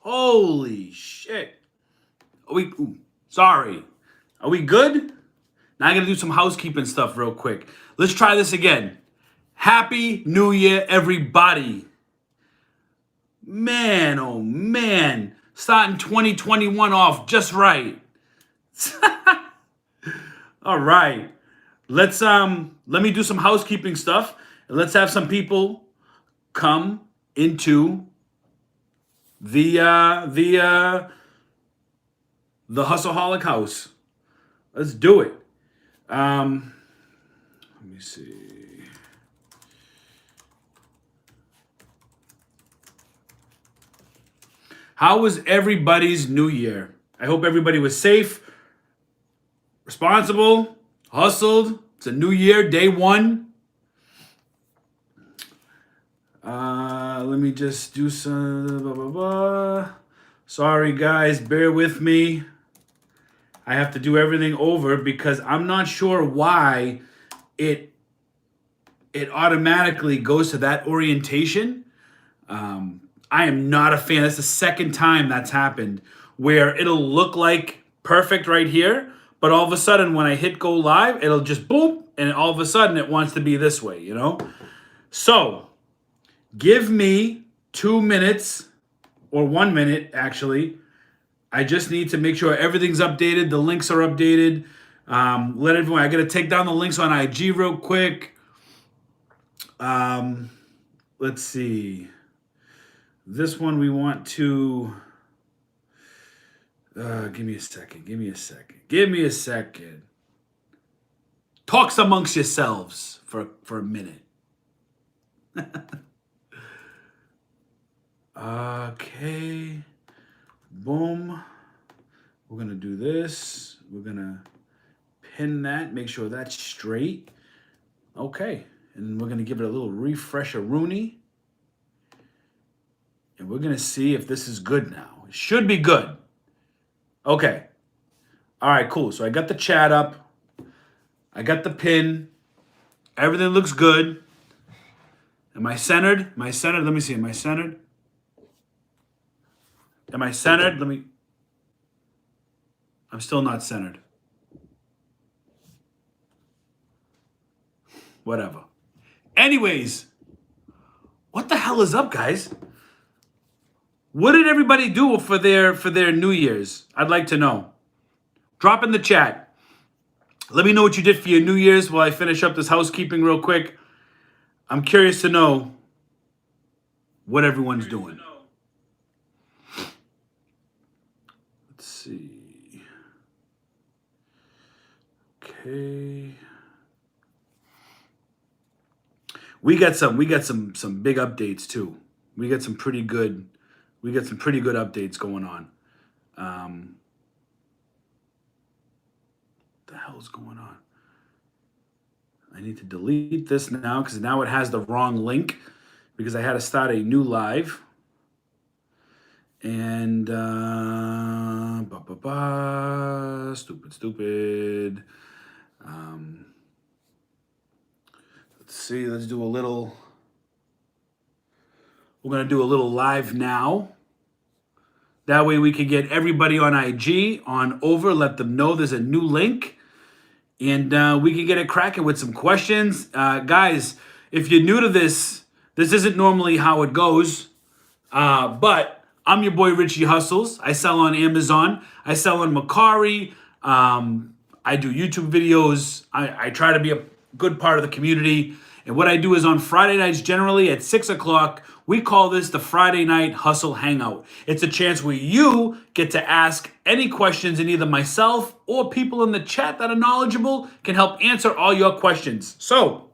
Holy shit. Sorry. Are we good? Now I gotta do some housekeeping stuff real quick. Let's try this again. Happy New Year, everybody. Man, oh man. Starting 2021 off just right. All right. Let me do some housekeeping stuff, and let's have some people come into the Hustleaholic house. Let's do it. Let me see. How was everybody's New Year? I hope everybody was safe, responsible, hustled. It's a new year, day one. Let me just do some blah, blah, blah. Sorry, guys, bear with me. I have to do everything over because I'm not sure why it automatically goes to that orientation. I am not a fan. That's the second time that's happened where it'll look like perfect right here, but all of a sudden when I hit go live, it'll just boom, and all of a sudden it wants to be this way, you know? So give me 2 minutes, or 1 minute actually. I just need to make sure everything's updated. The links are updated. Let everyone, I got to take down the links on IG real quick. Let's see. This one we want to, give me a second. Talks amongst yourselves for a minute. Okay. Boom. We're going to do this. We're going to pin that, make sure that's straight. Okay. And we're going to give it a little refresher-rooney. And we're going to see if this is good now. It should be good. Okay. All right, cool. So I got the chat up. I got the pin. Everything looks good. Am I centered? Am I centered? Let me see. Am I centered? Am I centered? I'm still not centered. Whatever. Anyways, what the hell is up, guys? What did everybody do for their New Year's? I'd like to know. Drop in the chat. Let me know what you did for your New Year's while I finish up this housekeeping real quick. I'm curious to know what everyone's doing. Let's see. Okay. We got some big updates too. We got some pretty good updates going on. What the hell's going on? I need to delete this now because now it has the wrong link because I had to start a new live. And stupid. Let's see. Let's do a little. We're gonna do a little live now. That way we can get everybody on IG on over. Let them know there's a new link, and we can get it cracking with some questions, guys. If you're new to this, this isn't normally how it goes, but I'm your boy Richie Hustles. I sell on Amazon. I sell on Mercari. I do YouTube videos. I try to be a good part of the community. And what I do is on Friday nights, generally at 6 o'clock, we call this the Friday Night Hustle Hangout. It's a chance where you get to ask any questions, and either myself or people in the chat that are knowledgeable can help answer all your questions. So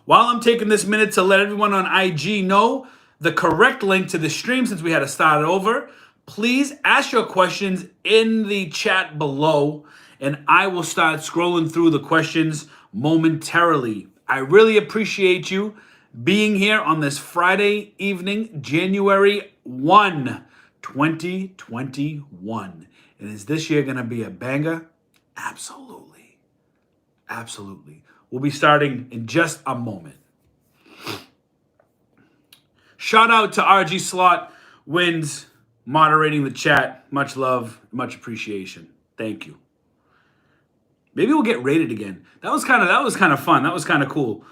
while I'm taking this minute to let everyone on IG know the correct link to the stream, since we had to start it over, please ask your questions in the chat below, and I will start scrolling through the questions momentarily. I really appreciate you being here on this Friday evening, January 1, 2021. And is this year going to be a banger? Absolutely. Absolutely. We'll be starting in just a moment. Shout out to RG Slot Wins moderating the chat. Much love, much appreciation. Thank you. Maybe we'll get rated again. That was kind of fun. That was kind of cool.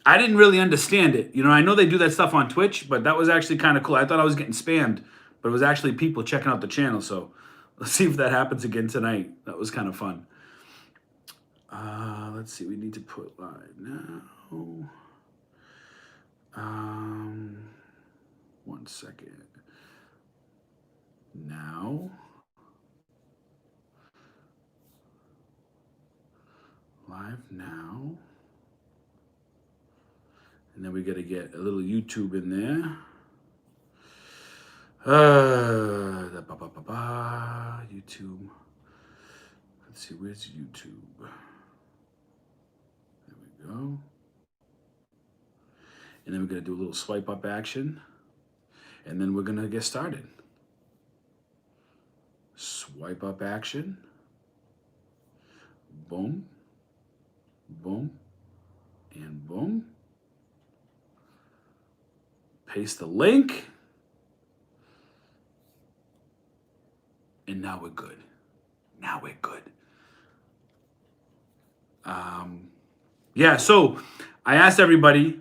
I didn't really understand it. You know, I know they do that stuff on Twitch, but that was actually kind of cool. I thought I was getting spammed, but it was actually people checking out the channel. So let's see if that happens again tonight. That was kind of fun. Let's see. We need to put live now. 1 second. Now. Live now. And then we got to get a little YouTube in there. YouTube. Let's see, where's YouTube? There we go. And then we're going to do a little swipe up action. And then we're going to get started. Swipe up action. Boom. Boom. And boom. Paste the link. And now we're good. Now we're good. Yeah, so I asked everybody,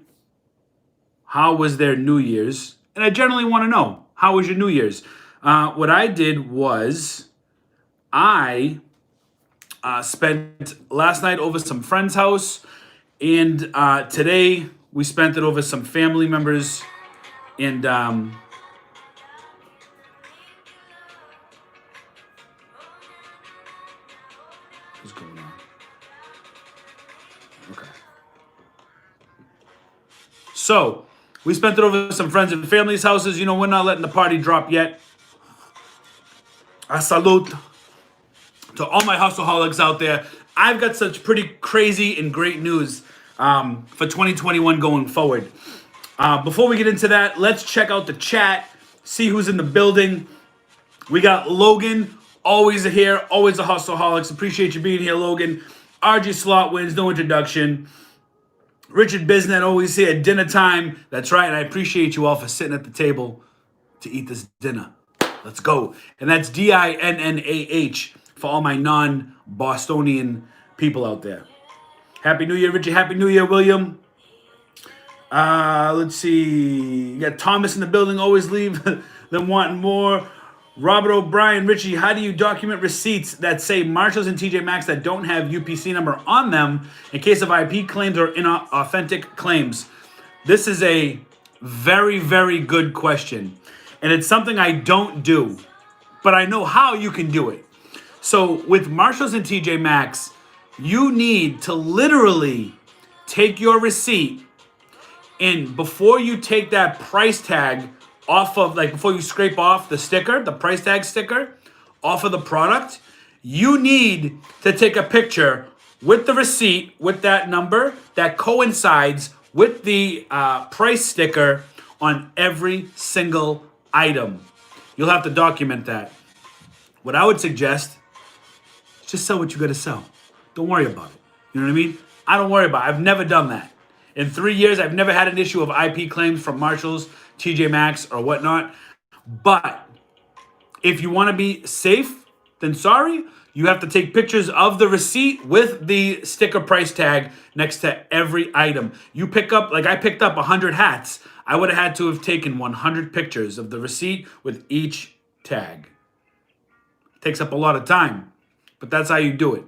how was their New Year's? And I generally want to know, how was your New Year's? What I did was I spent last night over some friend's house, and today we spent it over some family members. And what's going on? Okay. So we spent it over some friends and family's houses. You know, we're not letting the party drop yet. A salute to all my hustleaholics out there. I've got such pretty crazy and great news for 2021 going forward. Before we get into that, let's check out the chat, see who's in the building. We got Logan, always here, always a hustleaholics. Appreciate you being here, Logan. RG Slot wins, no introduction. Richard Bisnet, always here, dinner time. That's right, and I appreciate you all for sitting at the table to eat this dinner. Let's go. And that's DINNAH for all my non-Bostonian people out there. Happy New Year, Richie. Happy New Year, William. Let's see. You got Thomas in the building. Always leave them wanting more. Robert O'Brien, Richie, how do you document receipts that say Marshalls and TJ Maxx that don't have UPC number on them in case of IP claims or inauthentic claims? This is a very, very good question. And it's something I don't do, but I know how you can do it. So with Marshalls and TJ Maxx, you need to literally take your receipt, and before you take that price tag off of, like before you scrape off the sticker, the price tag sticker off of the product, you need to take a picture with the receipt, with that number that coincides with the price sticker on every single item. You'll have to document that. What I would suggest, just sell what you got to sell. Don't worry about it. You know what I mean? I don't worry about it. I've never done that. In 3 years, I've never had an issue of IP claims from Marshalls, TJ Maxx, or whatnot. But if you want to be safe, then sorry, you have to take pictures of the receipt with the sticker price tag next to every item. You pick up, like I picked up 100 hats. I would have had to have taken 100 pictures of the receipt with each tag. It takes up a lot of time, but that's how you do it.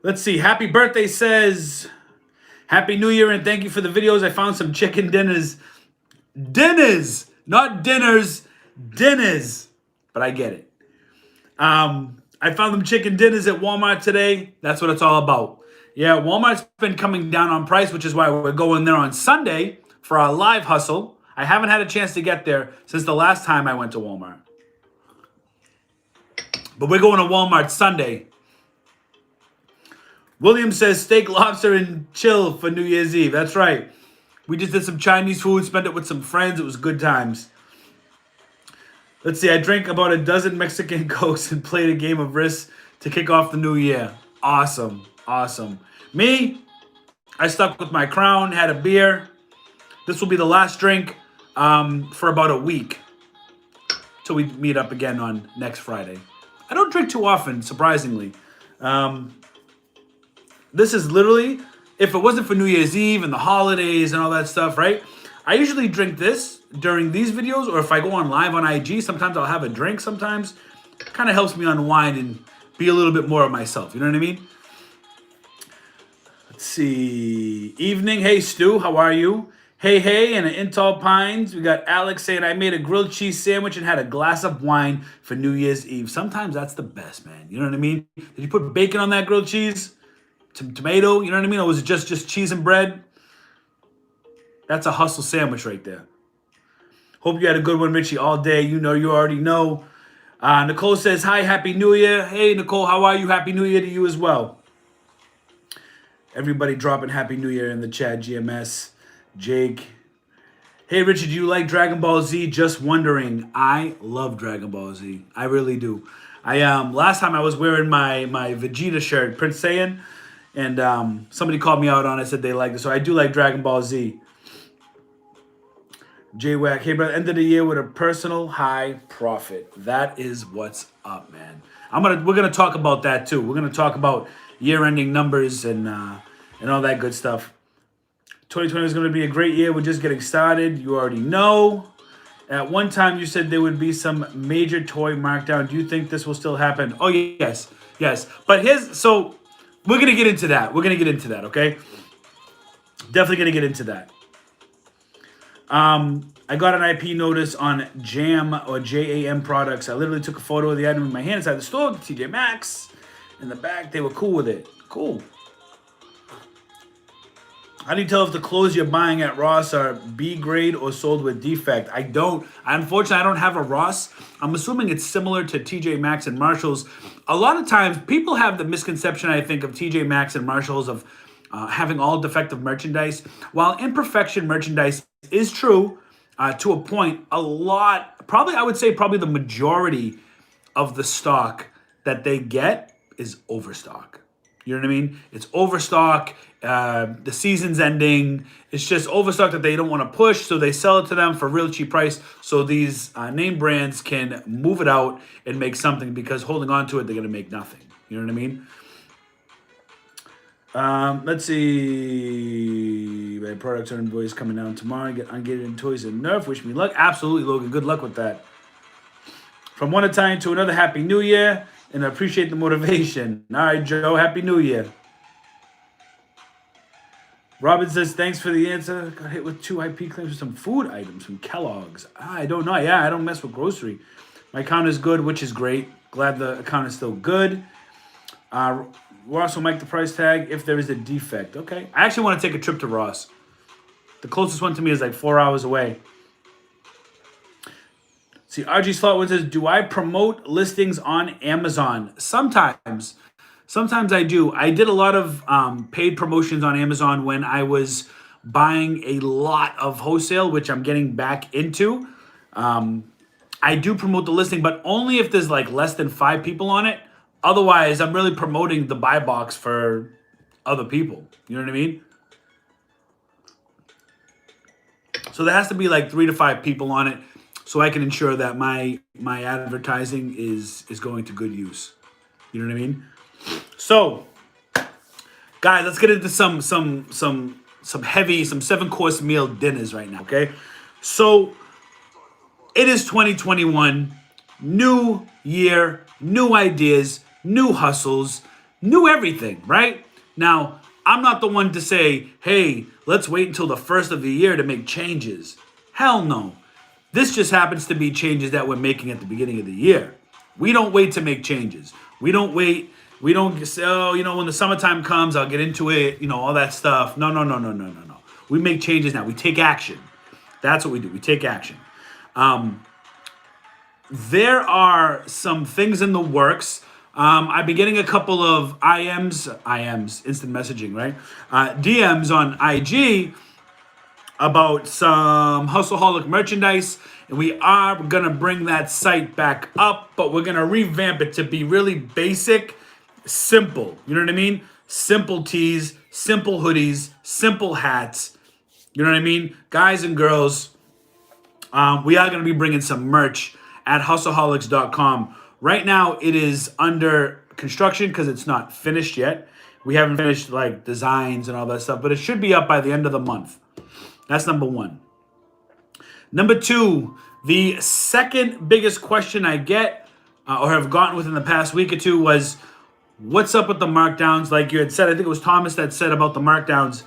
Let's see. Happy birthday says, Happy New Year and thank you for the videos. I found some chicken dinners. Dinners, not dinners, dinners. But I get it. I found them chicken dinners at Walmart today. That's what it's all about. Yeah, Walmart's been coming down on price, which is why we're going there on Sunday for our live hustle. I haven't had a chance to get there since the last time I went to Walmart. But we're going to Walmart Sunday. William says steak, lobster, and chill for New Year's Eve. That's right. We just did some Chinese food, spent it with some friends. It was good times. Let's see. I drank about a dozen Mexican Cokes and played a game of Risk to kick off the new year. Awesome. Awesome. Me, I stuck with my Crown, had a beer. This will be the last drink for about a week till we meet up again on next Friday. I don't drink too often, surprisingly. This is literally, if it wasn't for New Year's Eve and the holidays and all that stuff, right? I usually drink this during these videos, or if I go on live on IG, sometimes I'll have a drink sometimes. Kind of helps me unwind and be a little bit more of myself. You know what I mean? Let's see. Evening. Hey, Stu. How are you? Hey, and in Tall Pines, we got Alex saying, I made a grilled cheese sandwich and had a glass of wine for New Year's Eve. Sometimes that's the best, man. You know what I mean? Did you put bacon on that grilled cheese? Some tomato? You know what I mean? Or was it just cheese and bread? That's a hustle sandwich right there. Hope you had a good one, Richie, all day. You already know. Nicole says, hi, Happy New Year. Hey, Nicole, how are you? Happy New Year to you as well. Everybody dropping Happy New Year in the chat, GMS. Jake. Hey, Richie, do you like Dragon Ball Z? Just wondering. I love Dragon Ball Z. I really do. Last time I was wearing my Vegeta shirt, Prince Saiyan, and somebody called me out on it, said they liked it. So I do like Dragon Ball Z. J-Wack, hey, brother, end of the year with a personal high profit. That is what's up, man. We're gonna talk about that too. We're gonna talk about year-ending numbers and all that good stuff. 2020 is going to be a great year. We're just getting started. You already know. At one time, you said there would be some major toy markdown. Do you think this will still happen? Oh, yes. But so we're going to get into that. Okay? Definitely going to get into that. I got an IP notice on JAM or JAM products. I literally took a photo of the item in my hand inside the store, TJ Maxx. In the back, they were cool with it. Cool. How do you tell if the clothes you're buying at Ross are B grade or sold with defect? Unfortunately, I don't have a Ross. I'm assuming it's similar to TJ Maxx and Marshalls. A lot of times, people have the misconception, I think, of TJ Maxx and Marshalls of having all defective merchandise. While imperfection merchandise is true to a point, I would say the majority of the stock that they get is overstock. You know what I mean? It's overstock. The season's ending. It's just overstock that they don't want to push, so they sell it to them for a real cheap price. So these name brands can move it out and make something, because holding on to it, they're going to make nothing. You know what I mean? Let's see. My products are invoice coming down tomorrow. Get ungated toys and Nerf. Wish me luck. Absolutely, Logan. Good luck with that. From one Italian to another, Happy New Year. And I appreciate the motivation. All right, Joe, Happy New Year. Robin says, thanks for the answer. Got hit with 2 IP claims for some food items from Kellogg's. I don't know. Yeah, I don't mess with grocery. My account is good, which is great. Glad the account is still good. Ross will make the price tag if there is a defect. Okay. I actually want to take a trip to Ross. The closest one to me is like 4 hours away. See, RG Slot One says, do I promote listings on Amazon? Sometimes I do. I did a lot of paid promotions on Amazon when I was buying a lot of wholesale, which I'm getting back into. I do promote the listing, but only if there's like less than 5 people on it. Otherwise, I'm really promoting the buy box for other people. You know what I mean? So there has to be like 3 to 5 people on it, so I can ensure that my advertising is going to good use. You know what I mean? So, guys, let's get into some heavy, some 7-course meal dinners right now, okay? So, it is 2021, new year, new ideas, new hustles, new everything, right? Now, I'm not the one to say, hey, let's wait until the first of the year to make changes. Hell no. This just happens to be changes that we're making at the beginning of the year. We don't wait to make changes. We don't wait. We don't say, oh, when the summertime comes, I'll get into it, all that stuff. No. We make changes now. We take action. That's what we do. We take action. There are some things in the works. I've been getting a couple of IMs, instant messaging, right? DMs on IG about some Hustleaholic merchandise, and we are going to bring that site back up, but we're going to revamp it to be really basic, simple. You know what I mean? Simple tees, simple hoodies, simple hats. You know what I mean? Guys and girls, We are going to be bringing some merch at hustleholics.com. Right now, it is under construction because it's not finished yet. We haven't finished like designs and all that stuff, but it should be up by the end of the month. That's number one. Number two, the second biggest question I get or have gotten within the past week or two was, what's up with the markdowns? Like you had said, I think it was Thomas that said about the markdowns.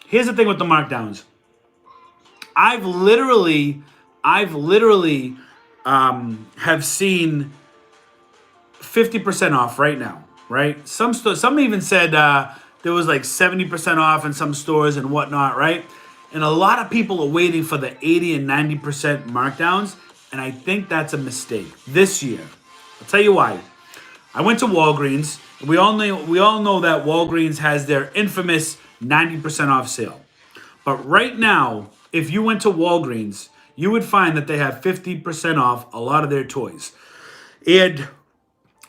Here's the thing with the markdowns. I've literally have seen 50% off right now, right? Some even said there was like 70% off in some stores and whatnot, right? And a lot of people are waiting for the 80 and 90% markdowns, and I think that's a mistake this year. I'll tell you why. I went to Walgreens. We all know that Walgreens has their infamous 90% off sale. But right now, if you went to Walgreens, you would find that they have 50% off a lot of their toys. And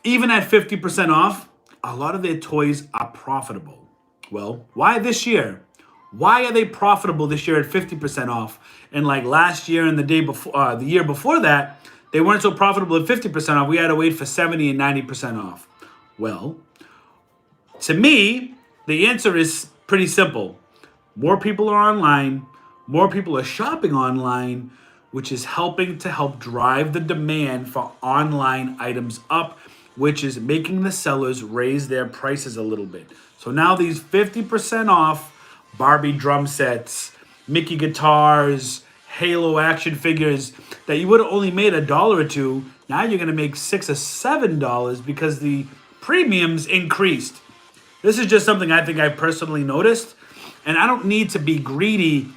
even at 50% off, a lot of their toys are profitable. Well, why this year? Why are they profitable this year at 50% off? And like last year and the year before that, they weren't so profitable at 50% off. We had to wait for 70 and 90% off. Well, to me, the answer is pretty simple. More people are online. More people are shopping online, which is helping to help drive the demand for online items up, which is making the sellers raise their prices a little bit. So now these 50% off Barbie drum sets, Mickey guitars, Halo action figures that you would have only made $1 or $2, now you're going to make $6 or $7 because the premiums increased. This is just something I think I personally noticed, and I don't need to be greedy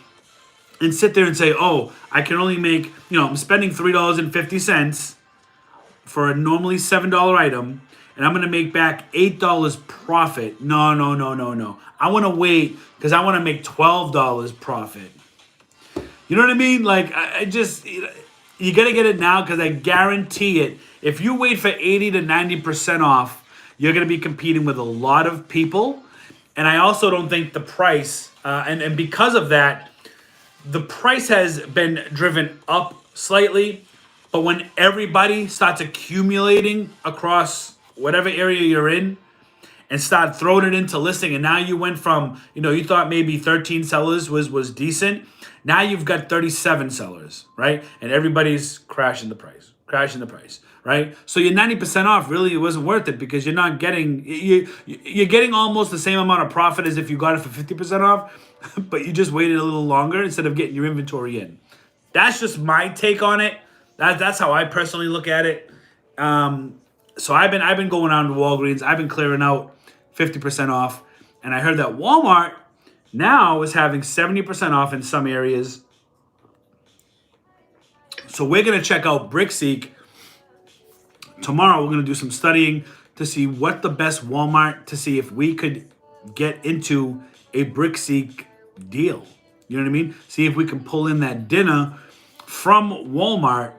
and sit there and say, oh, I can only make, I'm spending $3.50 for a normally $7 item, and I'm going to make back $8 profit. No. I want to wait because I want to make $12 profit. You know what I mean? Like, I just, you got to get it now because I guarantee it. If you wait for 80 to 90% off, you're going to be competing with a lot of people. And I also don't think the price, and because of that, the price has been driven up slightly. But when everybody starts accumulating across whatever area you're in and start throwing it into listing, and now you went from, you thought maybe 13 sellers was decent. Now you've got 37 sellers, right? And everybody's crashing the price, right? So your 90% off really wasn't worth it because you're not getting, you're getting almost the same amount of profit as if you got it for 50% off, but you just waited a little longer instead of getting your inventory in. That's just my take on it. That's how I personally look at it. So I've been going on to Walgreens. I've been clearing out 50% off, and I heard that Walmart now is having 70% off in some areas. So we're gonna check out BrickSeek tomorrow. We're gonna do some studying to see what the best Walmart, to see if we could get into a BrickSeek deal. You know what I mean? See if we can pull in that dinner from Walmart.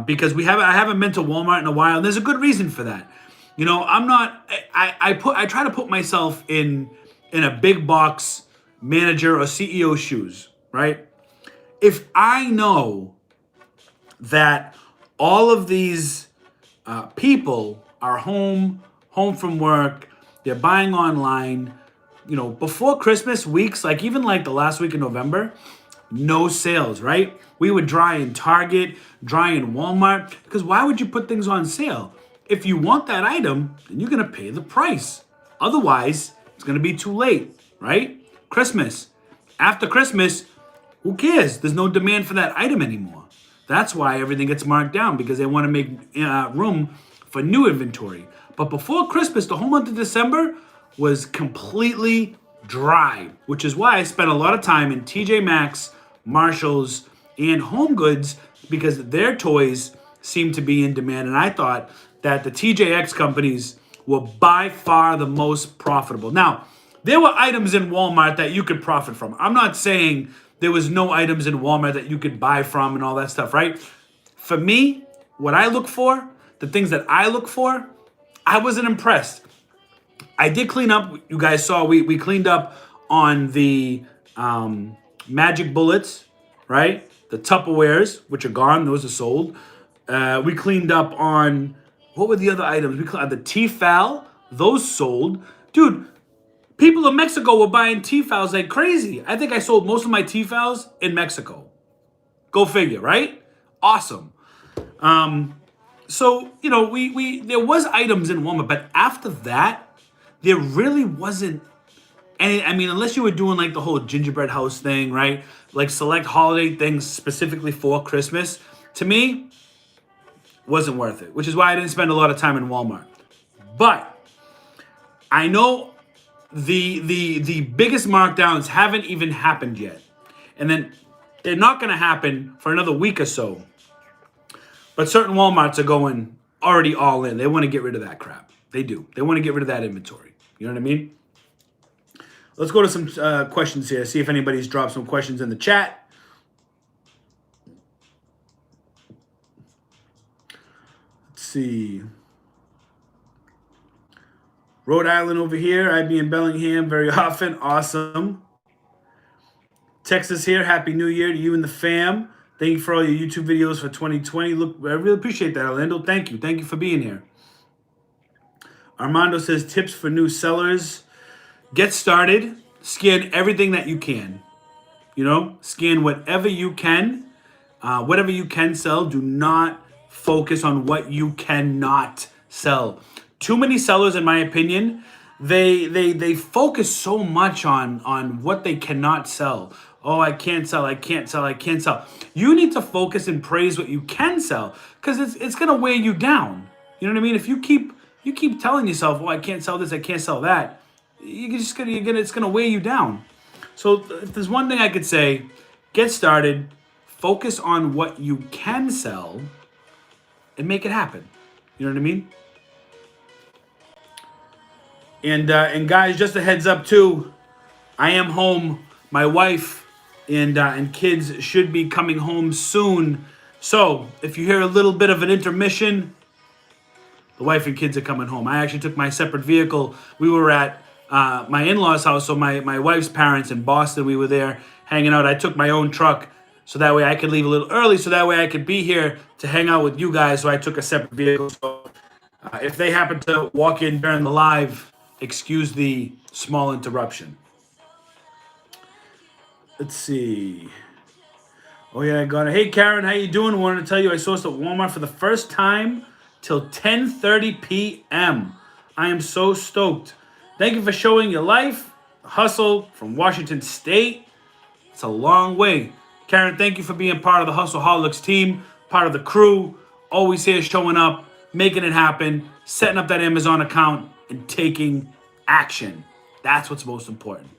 Because I haven't been to Walmart in a while, and there's a good reason for that. I'm not. I try to put myself in a big box manager or CEO shoes, right? If I know that all of these people are home from work, they're buying online, before Christmas weeks, like even like the last week of November, no sales, right? We would dry in Target, dry in Walmart, because why would you put things on sale? If you want that item, then you're going to pay the price. Otherwise, it's going to be too late, right? Christmas. After Christmas, who cares? There's no demand for that item anymore. That's why everything gets marked down, because they want to make room for new inventory. But before Christmas, the whole month of December was completely dry, which is why I spent a lot of time in TJ Maxx, Marshalls, and Home Goods, because their toys seem to be in demand. And I thought that the TJX companies were by far the most profitable. Now, there were items in Walmart that you could profit from. I'm not saying there was no items in Walmart that you could buy from and all that stuff, right? For me, what I look for, the things that I look for, I wasn't impressed. I did clean up. You guys saw we cleaned up on the Magic Bullets, right? The Tupperwares, which are gone, those are sold. We cleaned up on, what were the other items? We cleaned the Tefal, those sold. Dude, people in Mexico were buying Tefals like crazy. I think I sold most of my Tefals in Mexico. Go figure, right? Awesome. So, you know, we there was items in Walmart, but after that, there really wasn't any. I mean, unless you were doing like the whole gingerbread house thing, right? Like select holiday things specifically for Christmas, to me, wasn't worth it. Which is why I didn't spend a lot of time in Walmart. But I know the biggest markdowns haven't even happened yet. And then they're not going to happen for another week or so. But certain Walmarts are going already all in. They want to get rid of that crap. They do. They want to get rid of that inventory. You know what I mean? Let's go to some questions here. See if anybody's dropped some questions in the chat. Let's see. Rhode Island over here. I'd be in Bellingham very often. Awesome. Texas here. Happy New Year to you and the fam. Thank you for all your YouTube videos for 2020. Look, I really appreciate that, Orlando. Thank you. Thank you for being here. Armando says tips for new sellers. Get started. Scan everything that you can. You know, scan whatever you can. Whatever you can sell. Do not focus on what you cannot sell. Too many sellers, in my opinion, they focus so much on what they cannot sell. Oh, I can't sell, I can't sell, I can't sell. You need to focus and praise what you can sell, because it's gonna weigh you down. You know what I mean? If you keep telling yourself, oh, I can't sell this, I can't sell that, it's gonna weigh you down. So if there's one thing I could say, get started, focus on what you can sell, and make it happen. You know what I mean? And guys, just a heads up too, I am home. My wife and kids should be coming home soon. So if you hear a little bit of an intermission, the wife and kids are coming home. I actually took my separate vehicle. We were at my in-laws' house, so my wife's parents in Boston. We were there hanging out. I took my own truck so that way I could leave a little early, so that way I could be here to hang out with you guys. So I took a separate vehicle. So if they happen to walk in during the live, excuse the small interruption. Let's see. Oh yeah, I got it. Hey Karen, how you doing? Wanted to tell you I sourced at Walmart for the first time till 10:30 p.m. I am so stoked. Thank you for showing your life. Hustle from Washington State. It's a long way. Karen, thank you for being part of the Hustleaholics team, part of the crew. Always here showing up, making it happen, setting up that Amazon account, and taking action. That's what's most important.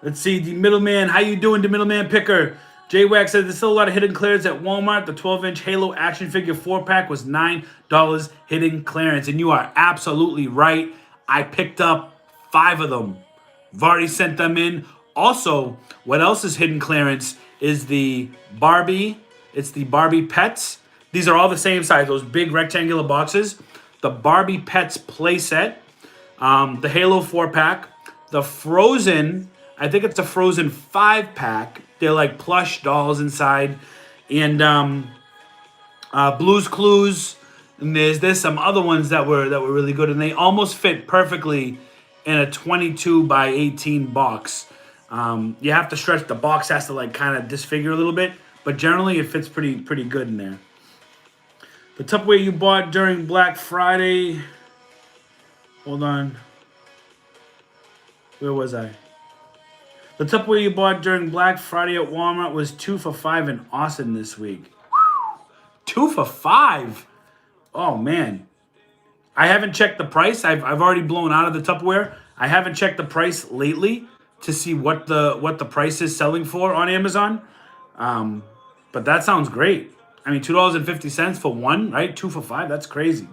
Let's see, the middleman. How you doing, the middleman picker? J-Wax says there's still a lot of hidden clearance at Walmart. The 12-inch Halo action figure 4-pack was $9 hidden clearance. And you are absolutely right. I picked up 5 of them. I've already sent them in. Also, what else is hidden clearance is the Barbie. It's the Barbie Pets. These are all the same size, those big rectangular boxes. The Barbie Pets playset. The Halo 4-pack. The Frozen, I think it's a Frozen 5-pack. They're like plush dolls inside. And Blue's Clues. And there's some other ones that were really good. And they almost fit perfectly in a 22 by 18 box. You have to stretch. The box has to like kind of disfigure a little bit. But generally it fits pretty good in there. The Tupperware you bought during Black Friday. Hold on. Where was I? The Tupperware you bought during Black Friday at Walmart was 2 for $5 in Austin this week. 2 for $5? Oh, man. I haven't checked the price. I've already blown out of the Tupperware. I haven't checked the price lately to see what the price is selling for on Amazon. But that sounds great. I mean, $2.50 for one, right? 2 for $5. That's crazy.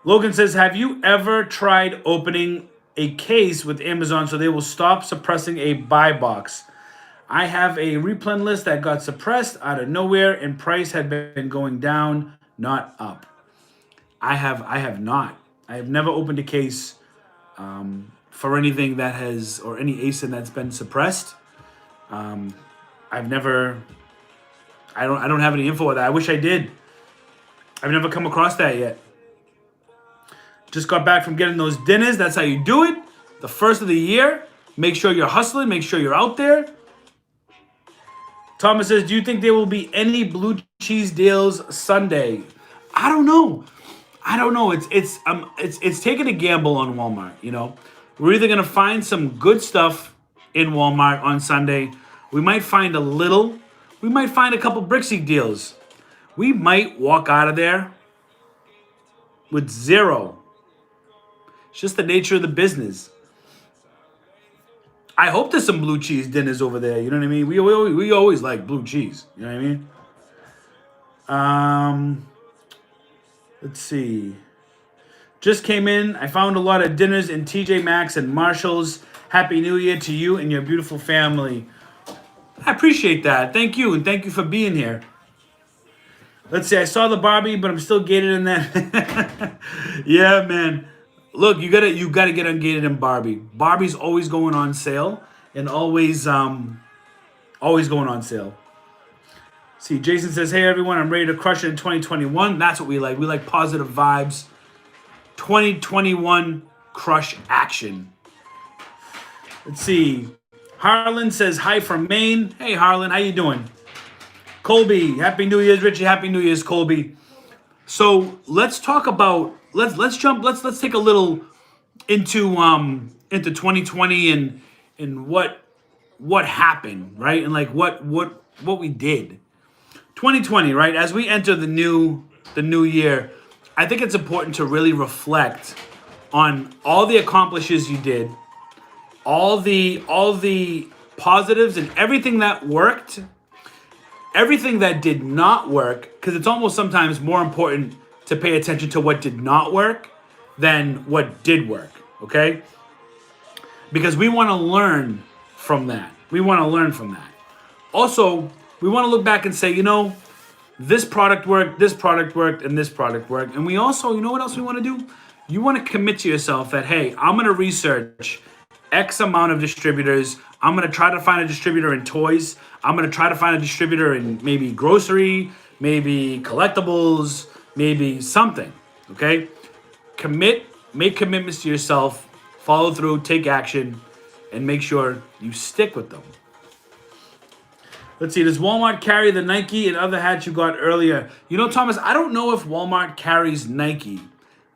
Logan says, have you ever tried opening a case with Amazon so they will stop suppressing a buy box? I have a replen list that got suppressed out of nowhere and price had been going down, not up. I have not. I have never opened a case for anything that has, or any ASIN that's been suppressed. I've never, I don't have any info of that. I wish I did. I've never come across that yet. Just got back from getting those dinners. That's how you do it. The first of the year. Make sure you're hustling. Make sure you're out there. Thomas says, do you think there will be any blue cheese deals Sunday? I don't know. It's taking a gamble on Walmart, you know. We're either gonna find some good stuff in Walmart on Sunday. We might find a little. We might find a couple Brixie deals. We might walk out of there with zero. It's just the nature of the business. I hope there's some blue cheese dinners over there. You know what I mean? We always like blue cheese. You know what I mean? Let's see. Just came in. I found a lot of dinners in TJ Maxx and Marshall's. Happy New Year to you and your beautiful family. I appreciate that. Thank you, and thank you for being here. Let's see. I saw the Barbie, but I'm still gated in that. Yeah, man. Look, you gotta get ungated in Barbie. Barbie's always going on sale, and always going on sale. See, Jason says, hey everyone, I'm ready to crush it in 2021. That's what we like. We like positive vibes. 2021 crush action. Let's see. Harlan says hi from Maine. Hey Harlan, how you doing? Colby, Happy New Year's, Richie. Happy New Year's, Colby. So let's talk about let's take a little into 2020 and what happened, right? And like what we did. 2020, right? As we enter the new year, I think it's important to really reflect on all the accomplishments you did, all the positives and everything that worked, everything that did not work, because it's almost sometimes more important to pay attention to what did not work than what did work, okay? Because we want to learn from that. Also, we want to look back and say, you know, this product worked, and this product worked. And we also, you know what else we want to do? You want to commit to yourself that, hey, I'm going to research X amount of distributors. I'm going to try to find a distributor in toys. I'm going to try to find a distributor in maybe grocery, maybe collectibles, maybe something, okay? Make commitments to yourself, follow through, take action, and make sure you stick with them. Let's see, does Walmart carry the Nike and other hats you got earlier? You know, Thomas, I don't know if Walmart carries Nike.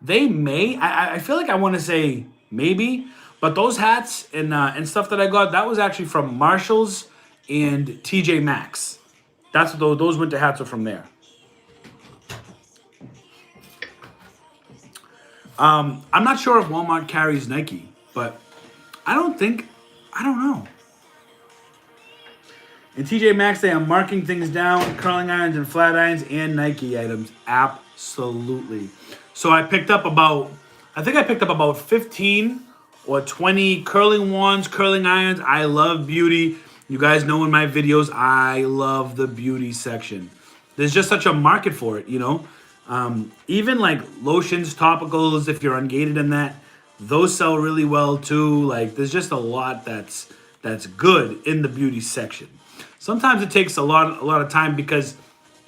They may. I feel like I want to say maybe. But those hats and stuff that I got, that was actually from Marshall's and TJ Maxx. That's what those winter hats are from there. I'm not sure if Walmart carries Nike, but I don't know. In TJ Maxx, they are marking things down, curling irons and flat irons and Nike items. Absolutely. So I picked up about 15 or 20 curling wands, curling irons. I love beauty. You guys know in my videos, I love the beauty section. There's just such a market for it, you know. Even like lotions, topicals, if you're ungated in that, those sell really well too. Like there's just a lot that's good in the beauty section. Sometimes it takes a lot of time because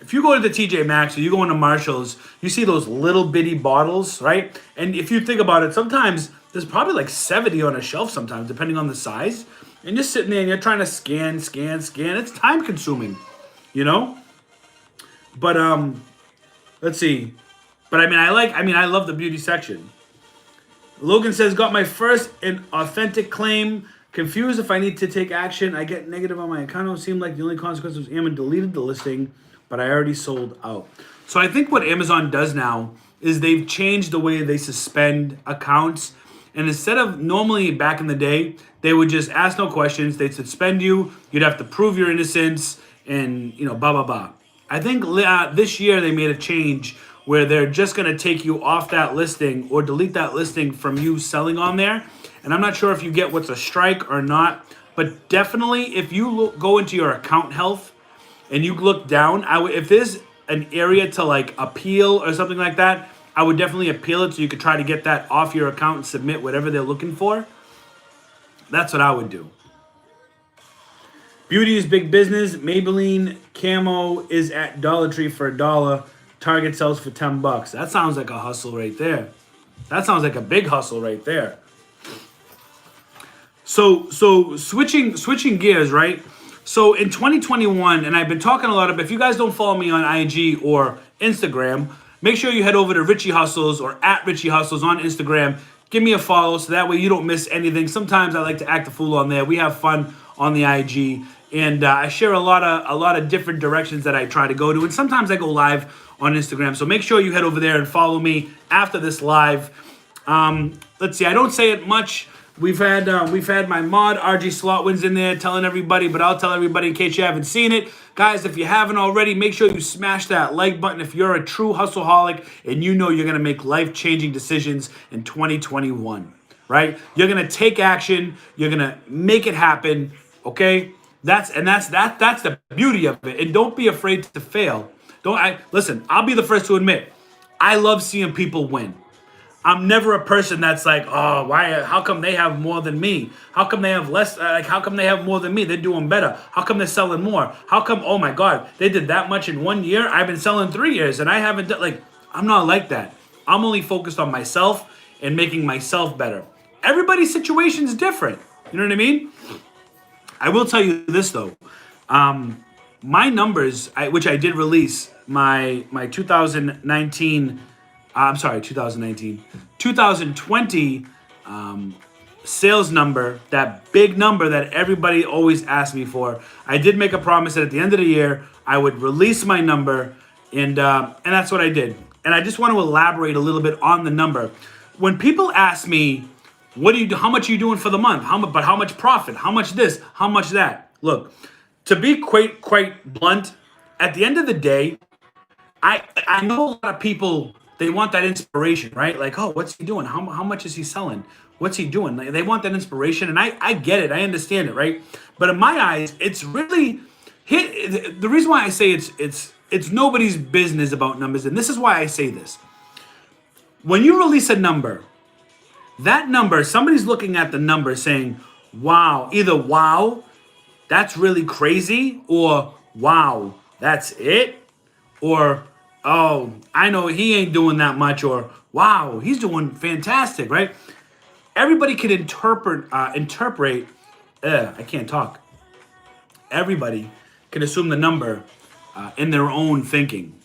if you go to the TJ Maxx or you go into Marshall's, you see those little bitty bottles, right? And if you think about it, sometimes there's probably like 70 on a shelf sometimes, depending on the size. And you're sitting there and you're trying to scan. It's time consuming, you know? But let's see. But I love the beauty section. Logan says, got my first and authentic claim. Confused if I need to take action. I get negative on my account. It seemed like the only consequence was Amazon deleted the listing, but I already sold out. So I think what Amazon does now is they've changed the way they suspend accounts. And instead of normally back in the day, they would just ask no questions. They'd suspend you. You'd have to prove your innocence and, you know, blah, blah, blah. I think this year they made a change where they're just going to take you off that listing or delete that listing from you selling on there. And I'm not sure if you get what's a strike or not, but definitely if you go into your account health and you look down, if there's an area to like appeal or something like that, I would definitely appeal it so you could try to get that off your account and submit whatever they're looking for. That's what I would do. Beauty is big business. Maybelline camo is at Dollar Tree for $1. Target sells for $10. That sounds like a hustle right there. That sounds like a big hustle right there. So switching gears, right? So in 2021, and I've been talking a lot about, if you guys don't follow me on IG or Instagram, make sure you head over to Richie Hustles or at Richie Hustles on Instagram. Give me a follow so that way you don't miss anything. Sometimes I like to act a fool on there. We have fun on the IG, and I share a lot of different directions that I try to go to, and sometimes I go live on Instagram. So make sure you head over there and follow me after this live. Let's see. I don't say it much. We've had my mod RG Slotwins in there telling everybody, but I'll tell everybody in case you haven't seen it. Guys, if you haven't already, make sure you smash that like button if you're a true hustleaholic and you know you're going to make life-changing decisions in 2021, right? You're going to take action. You're going to make it happen, okay? That's the beauty of it. And don't be afraid to fail. Listen, I'll be the first to admit, I love seeing people win. I'm never a person that's like, oh, why? How come they have more than me? How come they have less? How come they have more than me? They're doing better. How come they're selling more? How come? Oh my God, they did that much in 1 year. I've been selling 3 years and I haven't done. Like, I'm not like that. I'm only focused on myself and making myself better. Everybody's situation is different. You know what I mean? I will tell you this though. My numbers, which I did release, my 2019. 2020 sales number, that big number that everybody always asks me for. I did make a promise that at the end of the year, I would release my number, and that's what I did. And I just want to elaborate a little bit on the number. When people ask me, what do you do? How much are you doing for the month? But how much profit? How much this? How much that? Look, to be quite blunt, at the end of the day, I know a lot of people, they want that inspiration, right? Like, oh, what's he doing? How much is he selling? What's he doing? They want that inspiration, and I get it. I understand it, right? But in my eyes, it's really the reason why I say it's nobody's business about numbers, and this is why I say this. When you release a number, that number, somebody's looking at the number saying, wow, either wow, that's really crazy, or wow, that's it, or oh, I know he ain't doing that much, or wow, he's doing fantastic, right? Everybody can interpret, I can't talk. Everybody can assume the number in their own thinking.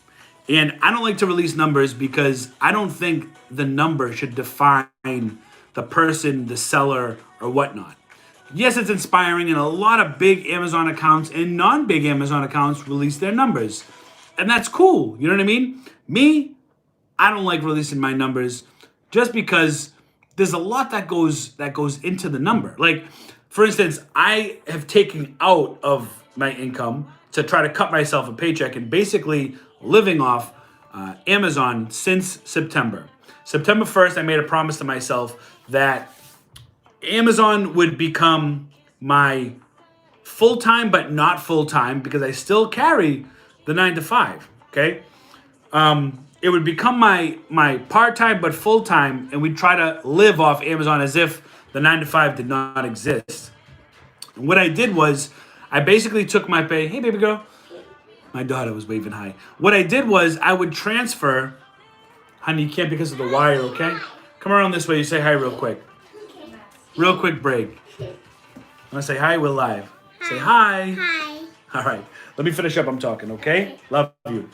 And I don't like to release numbers because I don't think the number should define the person, the seller, or whatnot. Yes, it's inspiring, and a lot of big Amazon accounts and non-big Amazon accounts release their numbers. And that's cool. You know what I mean? Me, I don't like releasing my numbers just because there's a lot that goes into the number. Like, for instance, I have taken out of my income to try to cut myself a paycheck and basically living off Amazon since September. September 1st, I made a promise to myself that Amazon would become my full-time, but not full-time, because I still carry the 9 to 5, okay? It would become my part-time but full-time, and we'd try to live off Amazon as if the 9 to 5 did not exist. And what I did was, I basically took my pay. Hey, baby girl. My daughter was waving hi. What I did was, I would transfer. Honey, you can't because of the wire, okay? Come around this way. You say hi real quick. Real quick break. Want to say hi? We're live. Hi. Say hi. Hi. All right. Let me finish up. I'm talking, okay? Love you.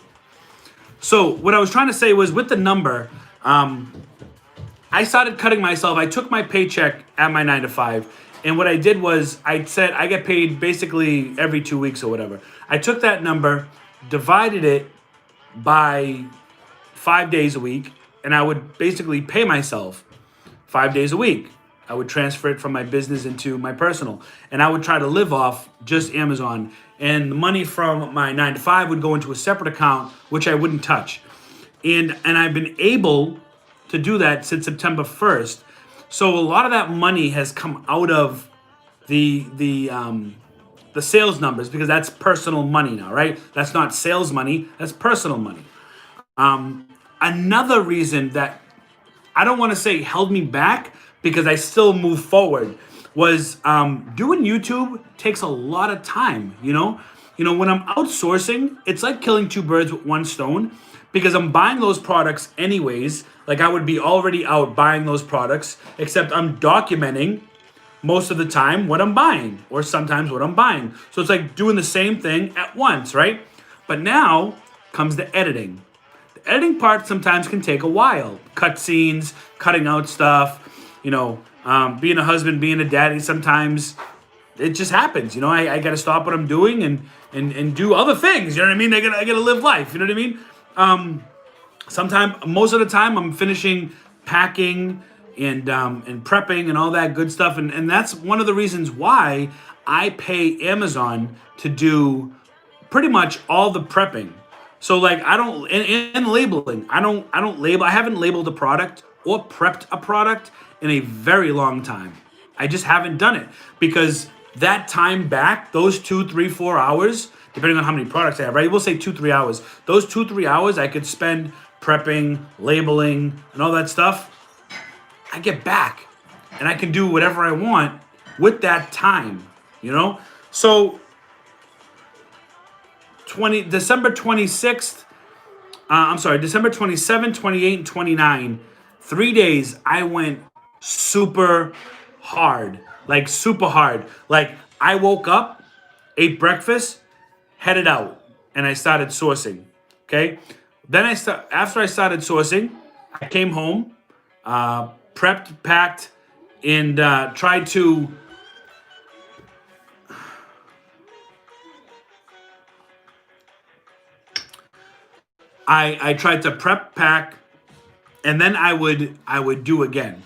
So what I was trying to say was, with the number, I started cutting myself. I took my paycheck at my 9 to 5, and what I did was, I said I get paid basically every 2 weeks or whatever. I took that number, divided it by 5 days a week, and I would basically pay myself 5 days a week. I would transfer it from my business into my personal, and I would try to live off just Amazon. And the money from my 9 to 5 would go into a separate account, which I wouldn't touch. And I've been able to do that since September 1st. So a lot of that money has come out of the sales numbers, because that's personal money now, right? That's not sales money, that's personal money. Another reason that I don't want to say held me back, because I still move forward, was doing YouTube takes a lot of time. When I'm outsourcing, it's like killing two birds with one stone because I'm buying those products anyways. Like I would be already out buying those products, except I'm documenting most of the time what I'm buying or sometimes what I'm buying. So it's like doing the same thing at once, right? But now comes the editing. The editing part sometimes can take a while. Cut scenes, cutting out stuff, being a husband, being a daddy, sometimes it just happens. I got to stop what I'm doing and do other things. You know what I mean? I gotta live life. You know what I mean? Most of the time, I'm finishing packing and prepping and all that good stuff. And that's one of the reasons why I pay Amazon to do pretty much all the prepping. So like I don't and labeling. I don't label. I haven't labeled a product or prepped a product in a very long time. I just haven't done it because that time back, those 2, 3, 4 hours, depending on how many products I have, right? We'll say 2, 3 hours. Those 2, 3 hours I could spend prepping, labeling, and all that stuff. I get back and I can do whatever I want with that time, So December 26th, December 27, 28, and 29, 3 days I went super hard. Like super hard. Like I woke up, ate breakfast, headed out, and I started sourcing. Okay? Then after I started sourcing, I came home, prepped, packed, and tried to I tried to prep, pack, and then I would do again.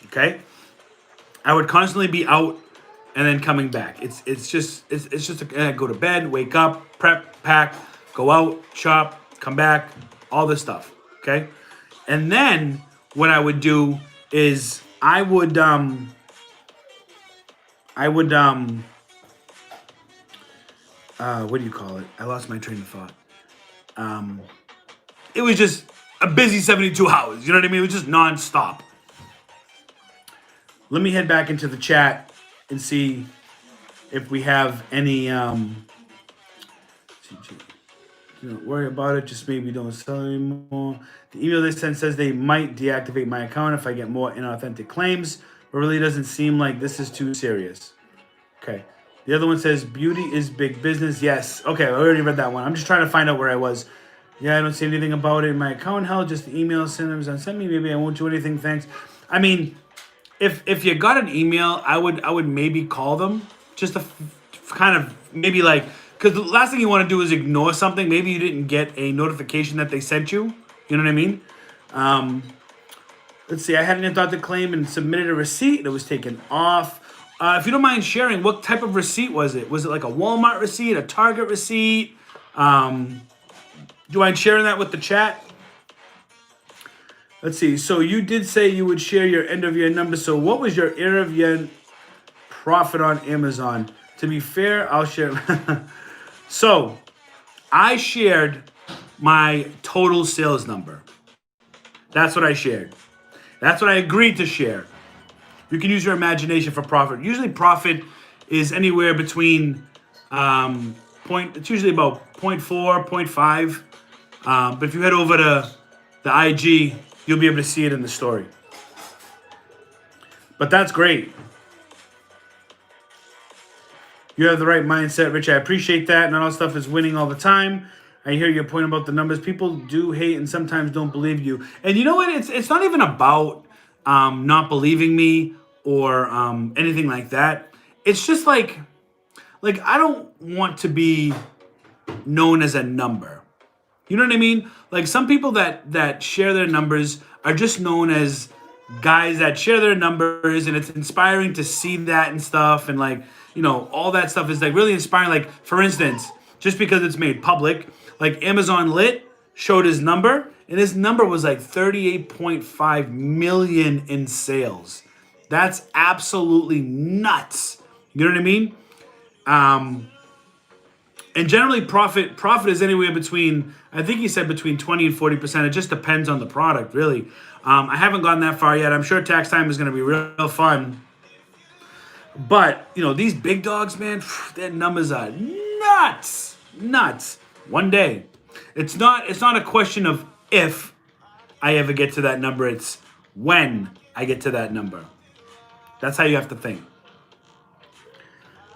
Okay? I would constantly be out and then coming back. It's just go to bed, wake up, prep, pack, go out, shop, come back, all this stuff. Okay? And then what I would do is I would what do you call it? I lost my train of thought. It was just a busy 72 hours. You know what I mean? It was just nonstop. Let me head back into the chat and see if we have any. Don't worry about it. Just maybe don't sell anymore. The email they sent says they might deactivate my account if I get more inauthentic claims, but really doesn't seem like this is too serious. Okay. The other one says beauty is big business. Yes. Okay, I already read that one. I'm just trying to find out where I was. Yeah, I don't see anything about it in my account. Hell, just the email send me. Maybe I won't do anything. Thanks. I mean, if you got an email, I would maybe call them just to kind of maybe like, because the last thing you want to do is ignore something. Maybe you didn't get a notification that they sent you. You know what I mean? Let's see. I had an authentic claim and submitted a receipt. It was taken off. If you don't mind sharing, what type of receipt was it? Was it like a Walmart receipt, a Target receipt? Do you mind sharing that with the chat? Let's see. So you did say you would share your end of year number. So what was your end of year profit on Amazon? To be fair, I'll share. So I shared my total sales number. That's what I shared. That's what I agreed to share. You can use your imagination for profit. Usually profit is anywhere between it's usually about 0.4, 0.5. But if you head over to the IG, you'll be able to see it in the story. But that's great. You have the right mindset, Rich. I appreciate that. Not all stuff is winning all the time. I hear your point about the numbers. People do hate and sometimes don't believe you. And you know what? It's not even about not believing me or anything like that. It's just like I don't want to be known as a number. You know what I mean? Like some people that share their numbers are just known as guys that share their numbers, and it's inspiring to see that and stuff, and like, all that stuff is like really inspiring. Like for instance, just because it's made public, like Amazon Lit showed his number, and his number was like 38.5 million in sales. That's absolutely nuts. You know what I mean? And generally profit is anywhere between, I think he said between 20 and 40%. It just depends on the product, really. I haven't gone that far yet. I'm sure tax time is going to be real fun. But you know, these big dogs, man, their numbers are nuts, nuts. One day, it's not a question of if I ever get to that number. It's when I get to that number. That's how you have to think.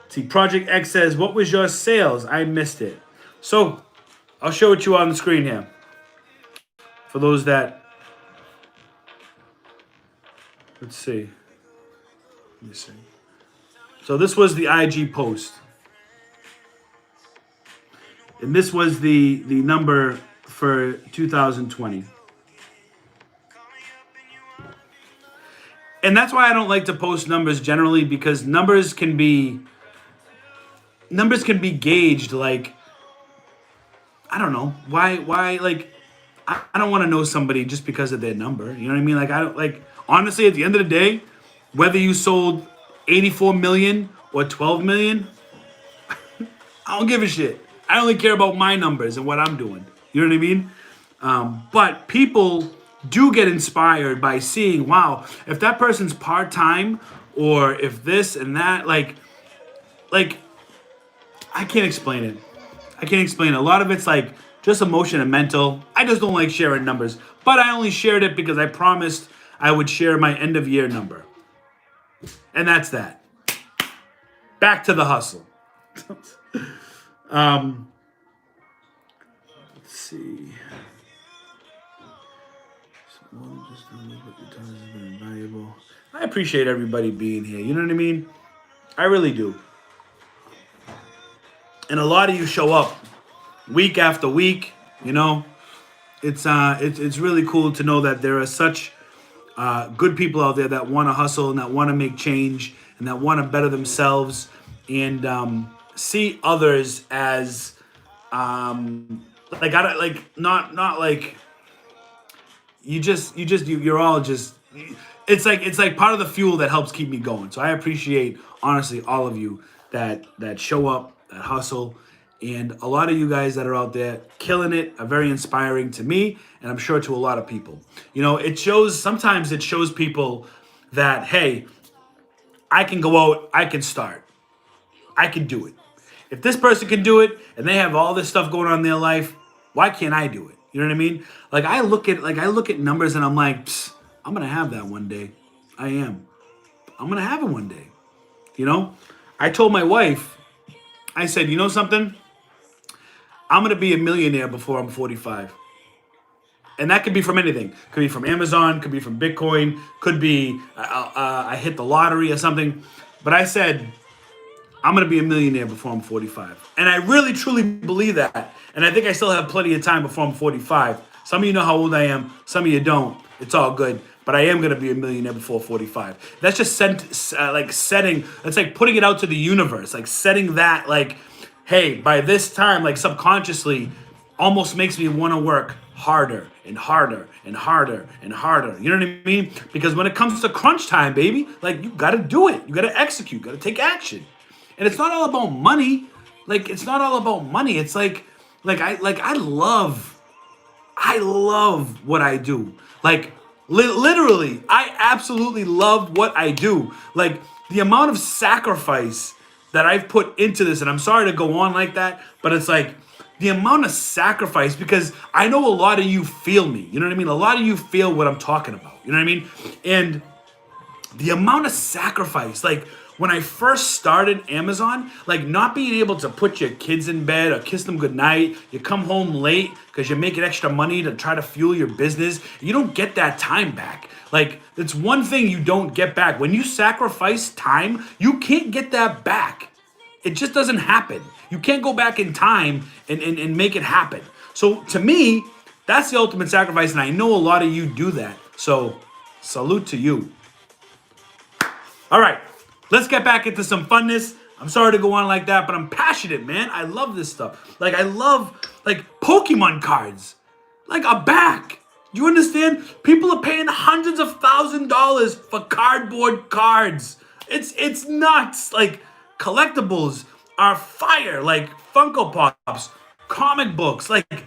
See, Project X says, "What was your sales? I missed it." So, I'll show it to you on the screen here. For those that, let's see. Let me see. So this was the IG post. And this was the number for 2020. And that's why I don't like to post numbers generally, because numbers can be gauged like, I don't know. Why like I don't want to know somebody just because of their number. You know what I mean? Like, I don't, like, honestly, at the end of the day, whether you sold 84 million or 12 million, I don't give a shit. I only care about my numbers and what I'm doing. You know what I mean? But people do get inspired by seeing, wow, if that person's part-time, or if this and that, like I can't explain it. I can't explain it. A lot of it's like just emotion and mental. I just don't like sharing numbers. But I only shared it because I promised I would share my end of year number. And that's that. Back to the hustle. Let's see. I appreciate everybody being here. You know what I mean? I really do. And a lot of you show up week after week. You know, it's really cool to know that there are such good people out there that want to hustle and that want to make change and that want to better themselves and see others as like, I don't, like, not like you're all just, it's like part of the fuel that helps keep me going. So I appreciate, honestly, all of you that show up, that hustle, and a lot of you guys that are out there killing it are very inspiring to me, and I'm sure to a lot of people. You know, sometimes it shows people that, hey, I can go out, I can start, I can do it. If this person can do it and they have all this stuff going on in their life, why can't I do it? You know what I mean? Like, I look at numbers and I'm like, psst, I'm gonna have that one day. I am. I'm gonna have it one day. You know? I told my wife, I said, you know something? I'm gonna be a millionaire before I'm 45. And that could be from anything. Could be from Amazon, could be from Bitcoin, could be I hit the lottery or something. But I said, I'm going to be a millionaire before I'm 45. And I really, truly believe that. And I think I still have plenty of time before I'm 45. Some of you know how old I am. Some of you don't. It's all good. But I am going to be a millionaire before 45. That's just setting, it's like putting it out to the universe. Like setting that, like, hey, by this time, like subconsciously, almost makes me want to work harder and harder and harder and harder. You know what I mean? Because when it comes to crunch time, baby, like, you got to do it. You got to execute. You got to take action. And it's not all about money. Like, it's not all about money. It's I love what I do. Like, literally, I absolutely love what I do. Like, the amount of sacrifice that I've put into this, and I'm sorry to go on like that, but it's like the amount of sacrifice, because I know a lot of you feel me. You know what I mean? A lot of you feel what I'm talking about. You know what I mean? And the amount of sacrifice, like, when I first started Amazon, like, not being able to put your kids in bed or kiss them goodnight, you come home late because you're making extra money to try to fuel your business, you don't get that time back. Like, it's one thing you don't get back. When you sacrifice time, you can't get that back. It just doesn't happen. You can't go back in time and make it happen. So to me, that's the ultimate sacrifice, and I know a lot of you do that. So salute to you. All right. Let's get back into some funness. I'm sorry to go on like that, but I'm passionate, man. I love this stuff. Like, I love, like, Pokemon cards. Like, are back. You understand? People are paying hundreds of $1,000s for cardboard cards. It's nuts. Like, collectibles are fire. Like, Funko Pops, comic books. Like,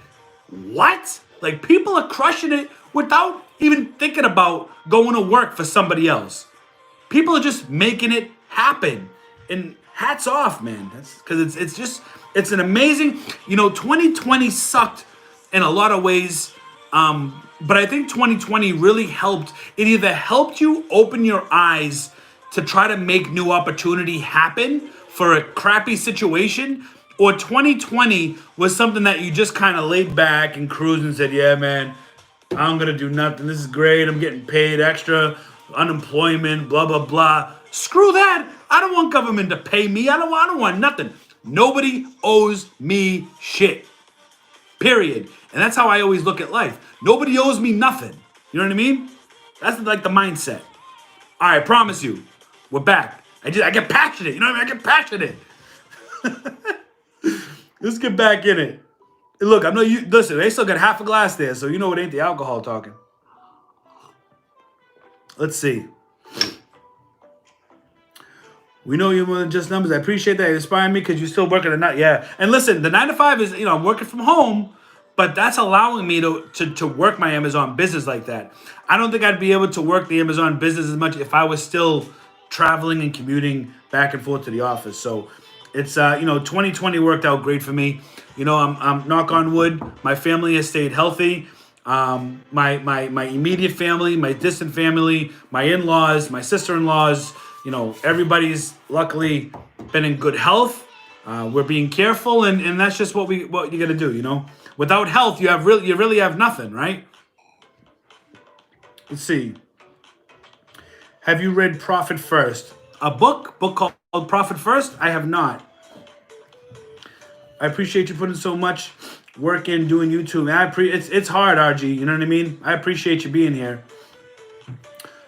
what? Like, people are crushing it without even thinking about going to work for somebody else. People are just making it happen. And hats off, man. That's because it's an amazing, 2020 sucked in a lot of ways. But I think 2020 really helped. It either helped you open your eyes to try to make new opportunity happen for a crappy situation, or 2020 was something that you just kind of laid back and cruised and said, yeah, man, I'm going to do nothing. This is great. I'm getting paid extra, unemployment, blah, blah, blah. Screw that. I don't want government to pay me. I don't want nothing. Nobody owes me shit. Period. And that's how I always look at life. Nobody owes me nothing. You know what I mean? That's like the mindset. All right, promise you, we're back. I get passionate. You know what I mean? I get passionate. Let's get back in it. Look, I know you. Listen, they still got half a glass there, so you know it ain't the alcohol talking. Let's see. We know you're more than just numbers. I appreciate that. It inspired me because you're still working at night. Yeah. And listen, the 9 to 5 is, I'm working from home, but that's allowing me to work my Amazon business like that. I don't think I'd be able to work the Amazon business as much if I was still traveling and commuting back and forth to the office. So it's, 2020 worked out great for me. I'm knock on wood, my family has stayed healthy. My immediate family, my distant family, my in-laws, my sister-in-laws, everybody's luckily been in good health. We're being careful, and that's just what you got to do. Without health, you really have nothing, right? Let's see. Have you read Profit First? A book called Profit First? I have not. I appreciate you putting so much work in doing YouTube. It's hard, RG. You know what I mean? I appreciate you being here.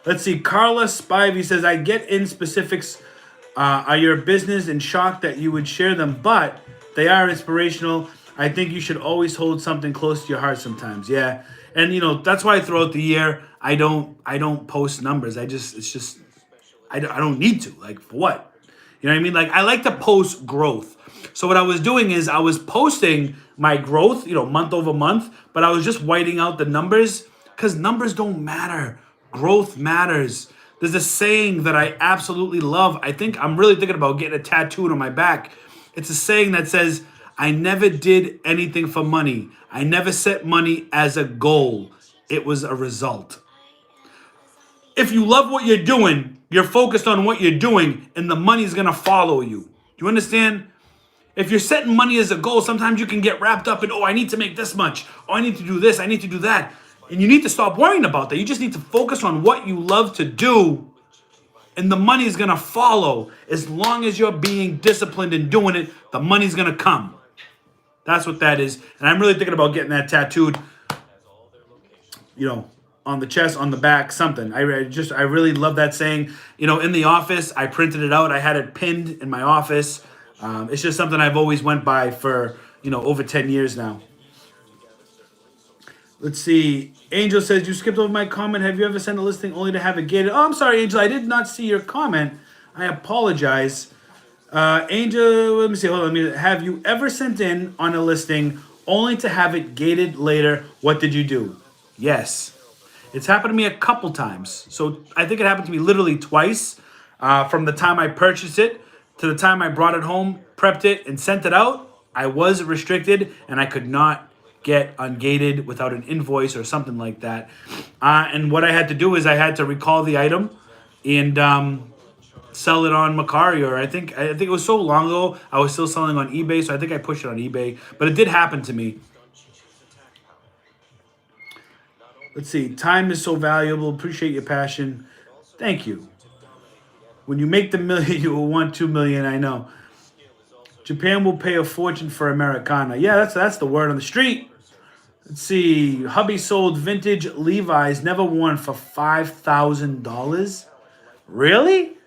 Let's see. Carla Spivey says, I get in specifics are your business and shocked that you would share them, but they are inspirational. I think you should always hold something close to your heart sometimes. Yeah. And, that's why throughout the year, I don't post numbers. I don't need to. Like, for what? You know what I mean? Like, I like to post growth. So what I was doing is I was posting my growth, month over month, but I was just whiting out the numbers because numbers don't matter. Growth matters. There's a saying that I absolutely love. I think I'm really thinking about getting a tattooed on my back. It's a saying that says, I never did anything for money. I never set money as a goal. It was a result. If you love what you're doing, you're focused on what you're doing, and the money's going to follow you. Do you understand? If you're setting money as a goal, sometimes you can get wrapped up in, I need to make this much. I need to do this. I need to do that. And you need to stop worrying about that. You just need to focus on what you love to do, and the money's going to follow. As long as you're being disciplined and doing it, the money's going to come. That's what that is. And I'm really thinking about getting that tattooed, on the chest, on the back, something. I really love that saying. In the office, I printed it out. I had it pinned in my office. It's just something I've always went by for, over 10 years now. Let's see. Angel says, you skipped over my comment. Have you ever sent a listing only to have it gated? Oh, I'm sorry, Angel. I did not see your comment. I apologize. Angel, let me see. Hold on. Have you ever sent in on a listing only to have it gated later? What did you do? Yes. It's happened to me a couple times. So I think it happened to me literally twice. From the time I purchased it to the time I brought it home, prepped it, and sent it out, I was restricted and I could not get ungated without an invoice or something like that. And what I had to do is I had to recall the item and sell it on Mercari, or I think it was so long ago I was still selling on eBay, so I think I pushed it on eBay. But it did happen to me. Let's see. Time is so valuable. Appreciate your passion. Thank you. When you make the million, you will want 2 million. I know. Japan will pay a fortune for Americana. Yeah, that's the word on the street. Let's see. Hubby sold vintage Levi's, never worn, for $5,000. Really?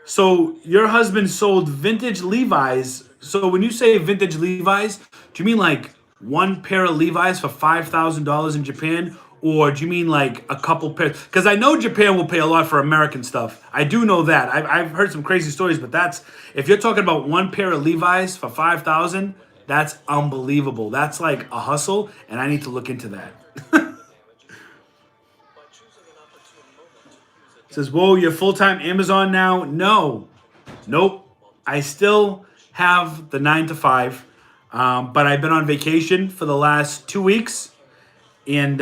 So your husband sold vintage Levi's. So when you say vintage Levi's, do you mean like one pair of Levi's for $5,000 in Japan? Or do you mean like a couple pairs? Because I know Japan will pay a lot for American stuff. I do know that. I've heard some crazy stories, but if you're talking about one pair of Levi's for $5,000, that's unbelievable. That's like a hustle, and I need to look into that. It Says, whoa, you're full-time Amazon now? No. Nope. I still have the 9 to 5, but I've been on vacation for the last 2 weeks, and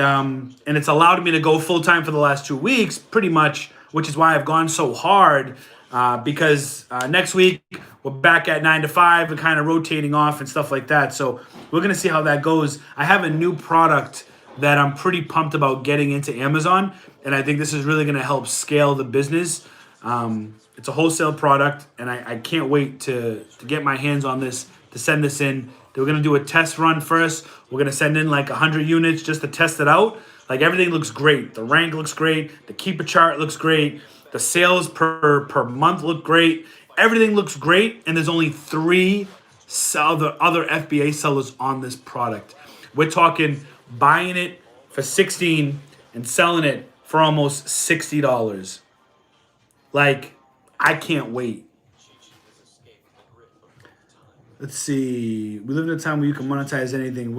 it's allowed me to go full-time for the last 2 weeks, pretty much, which is why I've gone so hard, because next week we're back at 9 to 5 and kind of rotating off and stuff like that. So we're going to see how that goes. I have a new product that I'm pretty pumped about getting into Amazon, and I think this is really going to help scale the business. It's a wholesale product, and I can't wait to get my hands on this, to send this in. We're going to do a test run first. We're going to send in like 100 units just to test it out. Like, everything looks great. The rank looks great. The keeper chart looks great. The sales per month look great. Everything looks great, and there's only 3 other FBA sellers on this product. We're talking buying it for $16 and selling it for almost $60. Like, I can't wait. Let's see. We live in a time where you can monetize anything.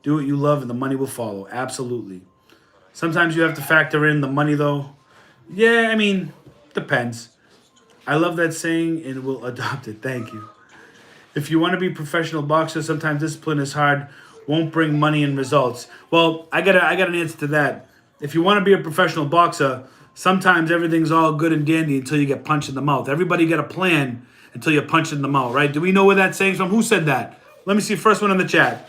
Do what you love and the money will follow. Absolutely. Sometimes you have to factor in the money, though. Yeah, I mean, depends. I love that saying and we'll adopt it. Thank you. If you want to be a professional boxer, sometimes discipline is hard. Won't bring money and results. Well, I got an answer to that. If you want to be a professional boxer, sometimes everything's all good and dandy until you get punched in the mouth. Everybody get a plan until you're punched in the mouth, right? Do we know where that saying's from? Who said that? Let me see. First one in the chat.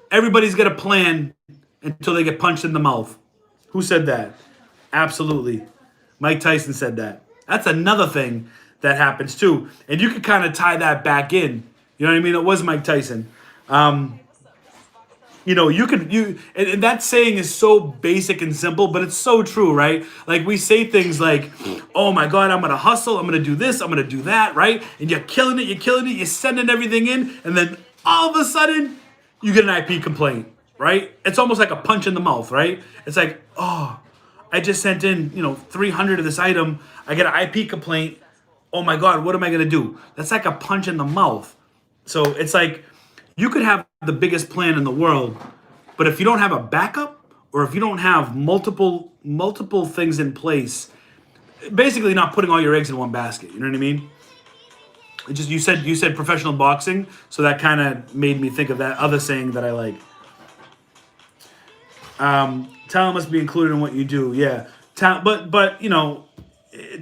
Everybody's got a plan until they get punched in the mouth. Who said that? Absolutely. Mike Tyson said that. That's another thing that happens too. And you can kind of tie that back in. You know what I mean? It was Mike Tyson. You know, and that saying is so basic and simple, but it's so true, right? Like, we say things like, oh my God, I'm going to hustle. I'm going to do this. I'm going to do that, right? And you're killing it. You're sending everything in. And then all of a sudden you get an IP complaint, right? It's almost like a punch in the mouth, right? It's like, oh, I just sent in, 300 of this item. I get an IP complaint. Oh my God, what am I going to do? That's like a punch in the mouth. So it's like, you could have the biggest plan in the world, but if you don't have a backup, or if you don't have multiple things in place, basically not putting all your eggs in one basket. You know what I mean? It just, you said professional boxing, so that kind of made me think of that other saying that I like. Talent must be included in what you do. Yeah, but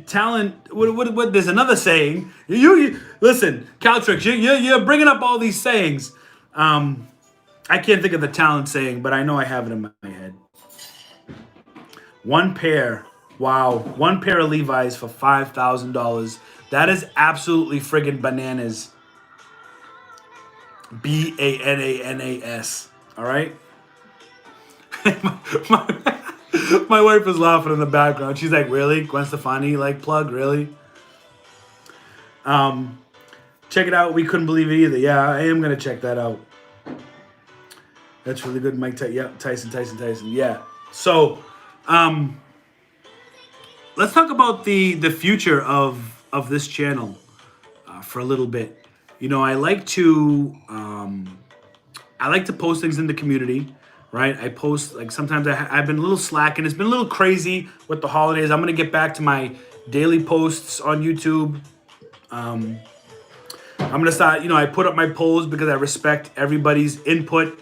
talent. What? There's another saying. You listen, Caltrix. You're bringing up all these sayings. I can't think of the talent saying, but I know I have it in my head. One pair. Wow. One pair of Levi's for $5,000. That is absolutely friggin' bananas. BANANAS. All right? my wife is laughing in the background. She's like, really? Gwen Stefani, plug? Really? Check it out. We couldn't believe it either. Yeah, I am going to check that out. That's really good, Mike. Tyson. Yeah. So, let's talk about the future of this channel for a little bit. I like to post things in the community, right? I post, sometimes I've been a little slack, and it's been a little crazy with the holidays. I'm gonna get back to my daily posts on YouTube. I'm gonna start. I put up my polls because I respect everybody's input.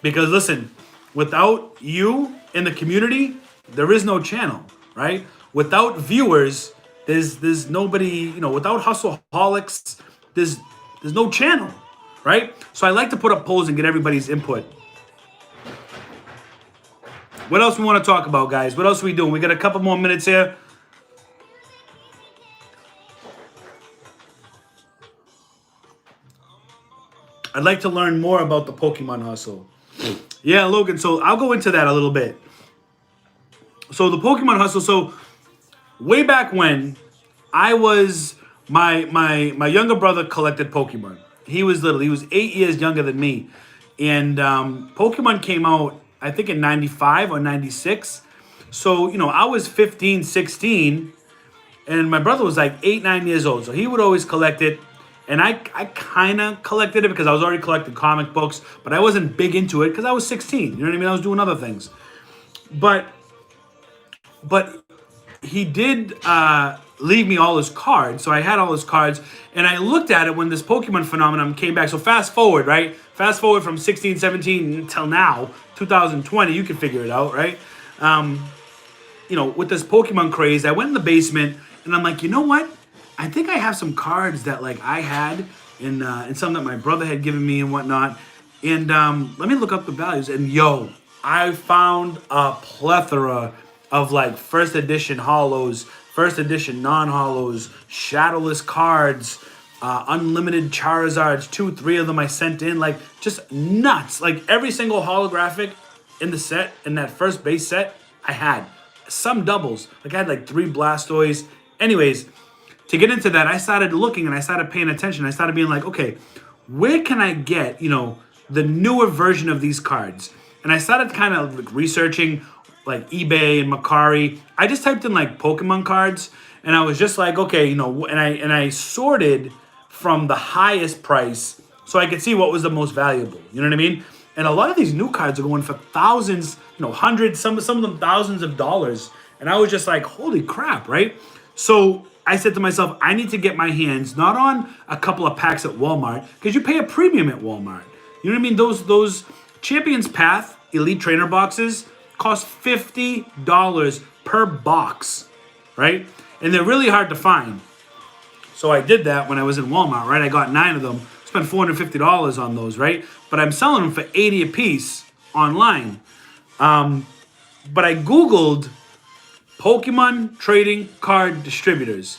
Because listen, without you in the community, there is no channel, right? Without viewers, there's nobody, without hustleaholics, there's no channel, right? So I like to put up polls and get everybody's input. What else we want to talk about, guys? What else are we doing? We got a couple more minutes here. I'd like to learn more about the Pokemon hustle. Yeah, Logan, so I'll go into that a little bit. So the Pokemon hustle, so way back when, I was, my younger brother collected Pokemon. He was little. He was 8 years younger than me. And Pokemon came out, I think, in 95 or 96. So, I was 15, 16, and my brother was 8, 9 years old. So he would always collect it. And I kind of collected it because I was already collecting comic books, but I wasn't big into it because I was 16. You know what I mean? I was doing other things. But he did leave me all his cards. So I had all his cards, and I looked at it when this Pokemon phenomenon came back. So fast forward, right? Fast forward from 16, 17 until now, 2020. You can figure it out, right? With this Pokemon craze, I went in the basement, and I'm like, you know what? I think I have some cards that like I had and some that my brother had given me and whatnot. And let me look up the values. And I found a plethora of like first edition holos, first edition non-holos, shadowless cards, unlimited Charizards, 2-3 of them I sent in, like just nuts. Like every single holographic in the set, in that first base set, I had. Some doubles. Like I had like 3 Blastoise. Anyways, to get into that, I started looking and I started paying attention. I started being like, okay, where can I get, the newer version of these cards? And I started kind of like researching like eBay and Macari. I just typed in like Pokemon cards, and I was just like, okay, and I sorted from the highest price so I could see what was the most valuable. You know what I mean? And a lot of these new cards are going for thousands, hundreds, some of them thousands of dollars. And I was just like, holy crap, right? So I said to myself, I need to get my hands not on a couple of packs at Walmart, because you pay a premium at Walmart. You know what I mean? Those Champions Path Elite Trainer boxes cost $50 per box, right? And they're really hard to find. So I did that when I was in Walmart, right? I got 9 of them, spent $450 on those, right? But I'm selling them for $80 a piece online. But I Googled Pokemon trading card distributors.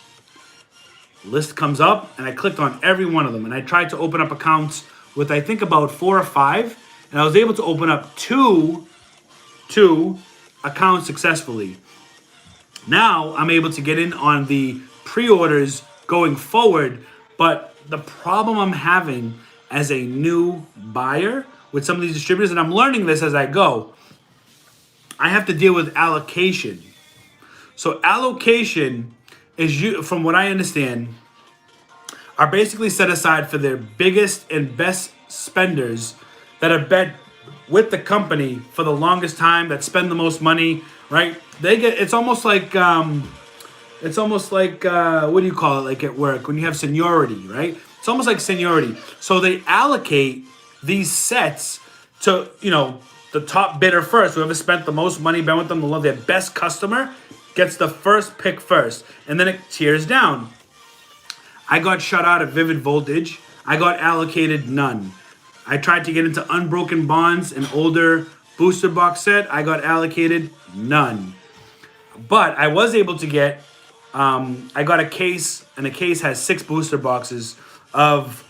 List comes up, and I clicked on every one of them, and I tried to open up accounts with I think about 4 or 5, and I was able to open up two accounts successfully. Now I'm able to get in on the pre-orders going forward, but the problem I'm having as a new buyer with some of these distributors, and I'm learning this as I go, I have to deal with allocation. So allocation is, from what I understand, are basically set aside for their biggest and best spenders that have been with the company for the longest time, that spend the most money, right? It's almost like what do you call it, like at work when you have seniority, right? It's almost like seniority. So they allocate these sets to, the top bidder first. Whoever spent the most money, been with them, their best customer gets the first pick first, and then it tiers down. I got shut out of Vivid Voltage. I got allocated none. I tried to get into Unbroken Bonds, an older booster box set. I got allocated none. But I was able to get, I got a case, and the case has 6 booster boxes of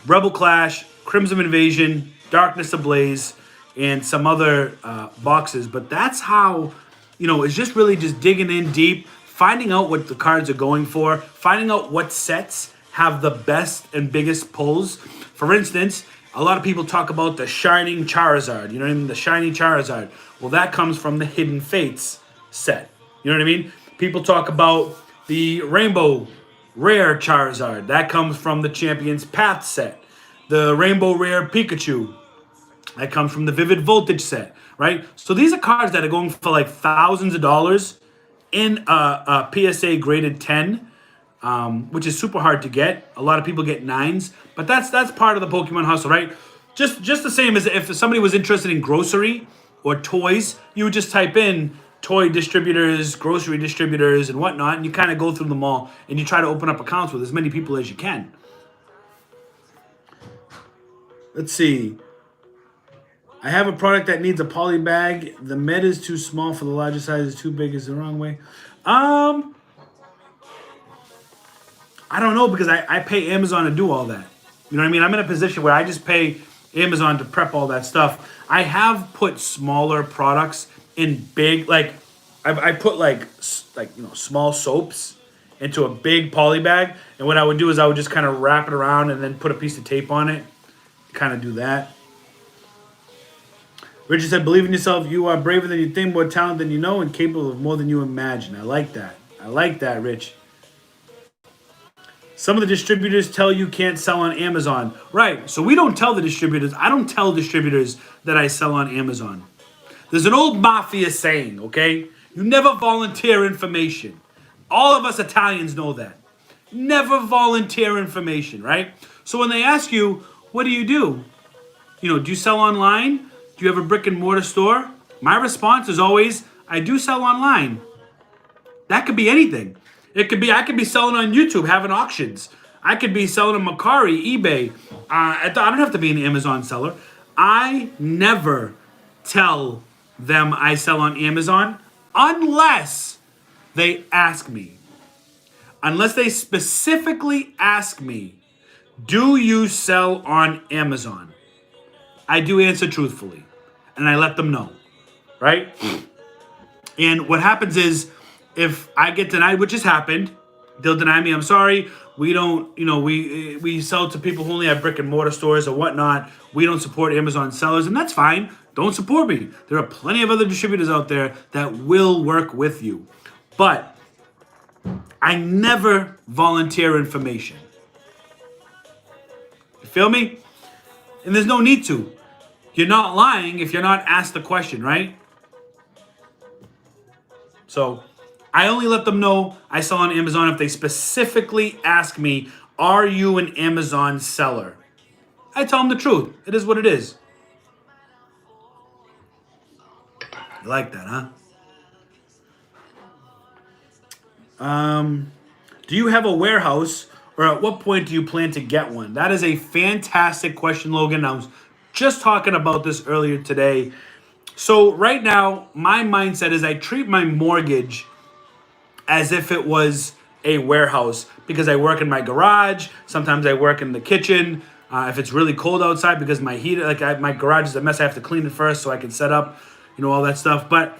Rebel Clash, Crimson Invasion, Darkness Ablaze, and some other boxes. But that's how, it's just really just digging in deep, finding out what the cards are going for, finding out what sets have the best and biggest pulls. For instance, a lot of people talk about the Shining Charizard, the Shiny Charizard. Well, that comes from the Hidden Fates set. You know what I mean? People talk about the Rainbow Rare Charizard. That comes from the Champions Path set. The Rainbow Rare Pikachu. That comes from the Vivid Voltage set, right? So these are cards that are going for like thousands of dollars in a PSA graded 10, which is super hard to get. A lot of people get 9s, but that's part of the Pokemon hustle, right? Just the same as if somebody was interested in grocery or toys, you would just type in toy distributors, grocery distributors, and whatnot, and you kind of go through them all, and you try to open up accounts with as many people as you can. Let's see. I have a product that needs a poly bag. The med is too small for the larger size. Is too big. Is the wrong way. I don't know, because I pay Amazon to do all that. You know what I mean? I'm in a position where I just pay Amazon to prep all that stuff. I have put smaller products in big, like I put like small soaps into a big poly bag, and what I would do is I would just kind of wrap it around and then put a piece of tape on it. Kind of do that. Richard said, believe in yourself. You are braver than you think, more talented than you know, and capable of more than you imagine. I like that. I like that, Rich. Some of the distributors tell you can't sell on Amazon. Right. So we don't tell the distributors. I don't tell distributors that I sell on Amazon. There's an old mafia saying, okay? You never volunteer information. All of us Italians know that. Never volunteer information, right? So when they ask you, what do? Do you sell online? Do you have a brick and mortar store? My response is always, I do sell online. That could be anything. I could be selling on YouTube, having auctions. I could be selling on Mercari, eBay. I don't have to be an Amazon seller. I never tell them I sell on Amazon unless they ask me. Unless they specifically ask me, do you sell on Amazon? I do answer truthfully, and I let them know, right? And what happens is, if I get denied, which has happened, they'll deny me. I'm sorry. We don't, we sell to people who only have brick and mortar stores or whatnot. We don't support Amazon sellers, and that's fine. Don't support me. There are plenty of other distributors out there that will work with you. But I never volunteer information. You feel me? And there's no need to. You're not lying if you're not asked the question, right? So I only let them know I sell on Amazon if they specifically ask me, are you an Amazon seller? I tell them the truth. It is what it is. You like that, huh? Do you have a warehouse, or at what point do you plan to get one? That is a fantastic question, Logan. I was just talking about this earlier today. So right now, my mindset is I treat my mortgage as if it was a warehouse, because I work in my garage. Sometimes I work in the kitchen. If it's really cold outside, because my heater, my garage is a mess. I have to clean it first so I can set up, all that stuff. But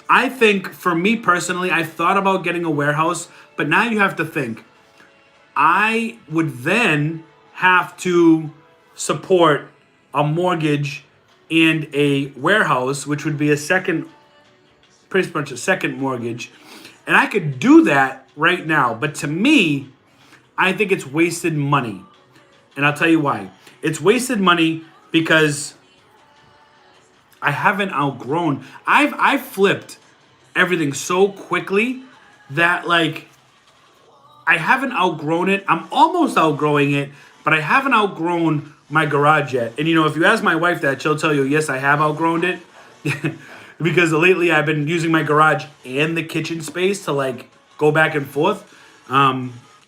I think for me personally, I thought about getting a warehouse, but now you have to think. I would then have to support a mortgage and a warehouse, which would be pretty much a second mortgage. And I could do that right now. But to me, I think it's wasted money. And I'll tell you why. It's wasted money because I haven't outgrown. I've flipped everything so quickly that I haven't outgrown it. I'm almost outgrowing it, but I haven't outgrown my garage yet. And if you ask my wife that, she'll tell you, yes, I have outgrown it. Because lately I've been using my garage and the kitchen space to go back and forth.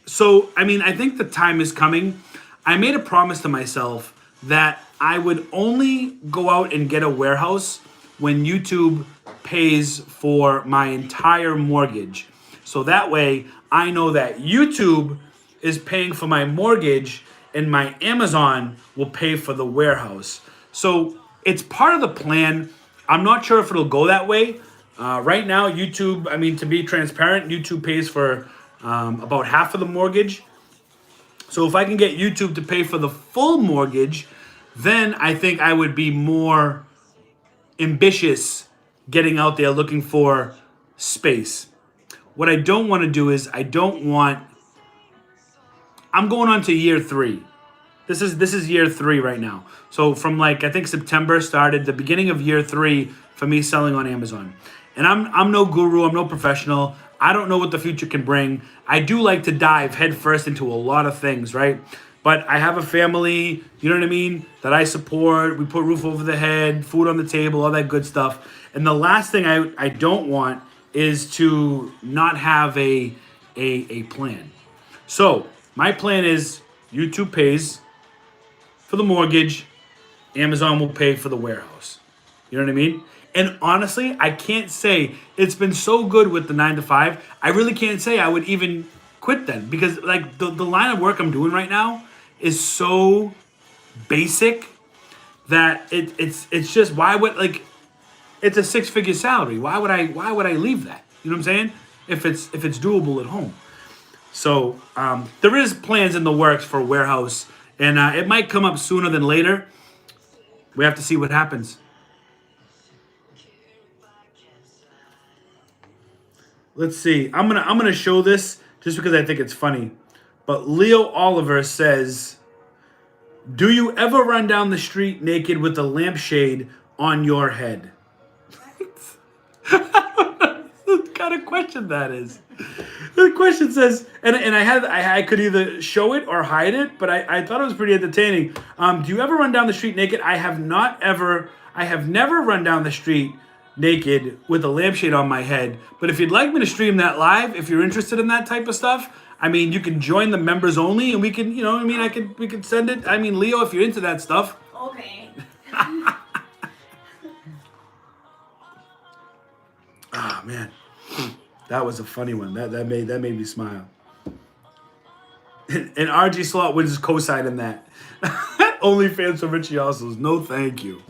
So, I think the time is coming. I made a promise to myself that I would only go out and get a warehouse when YouTube pays for my entire mortgage. So that way I know that YouTube is paying for my mortgage and my Amazon will pay for the warehouse. So it's part of the plan. I'm not sure if it'll go that way. Right now, YouTube, to be transparent, YouTube pays for about half of the mortgage. So if I can get YouTube to pay for the full mortgage, then I think I would be more ambitious getting out there looking for space. What I don't want to do is I'm going on to year 3. This is year 3 right now. So from I think September started the beginning of year 3 for me selling on Amazon. And I'm no guru, I'm no professional. I don't know what the future can bring. I do like to dive headfirst into a lot of things, right? But I have a family, that I support. We put roof over the head, food on the table, all that good stuff. And the last thing I don't want is to not have a plan. So my plan is YouTube pays for the mortgage, Amazon will pay for the warehouse. You know what I mean? And honestly, I can't say it's been so good with the 9 to 5. I really can't say I would even quit then, because the line of work I'm doing right now is so basic that it's just, why would it's a 6-figure salary. Why would I leave that? You know what I'm saying? If it's doable at home. So there is plans in the works for a warehouse, and it might come up sooner than later. We have to see what happens. Let's see. I'm gonna show this just because I think it's funny. But Leo Oliver says, "Do you ever run down the street naked with a lampshade on your head?" kind of question that is? The question says, and I could either show it or hide it, but I thought it was pretty entertaining. Do you ever run down the street naked? I have never run down the street naked with a lampshade on my head. But if you'd like me to stream that live, if you're interested in that type of stuff, I mean, you can join the members only, and we can, you know, I mean, we can send it. I mean, Leo, if you're into that stuff. Okay. Ah, man, that was a funny one. That made me smile. And RG Slot wins his cosign in that. OnlyFans for Richie Hustles. No, thank you.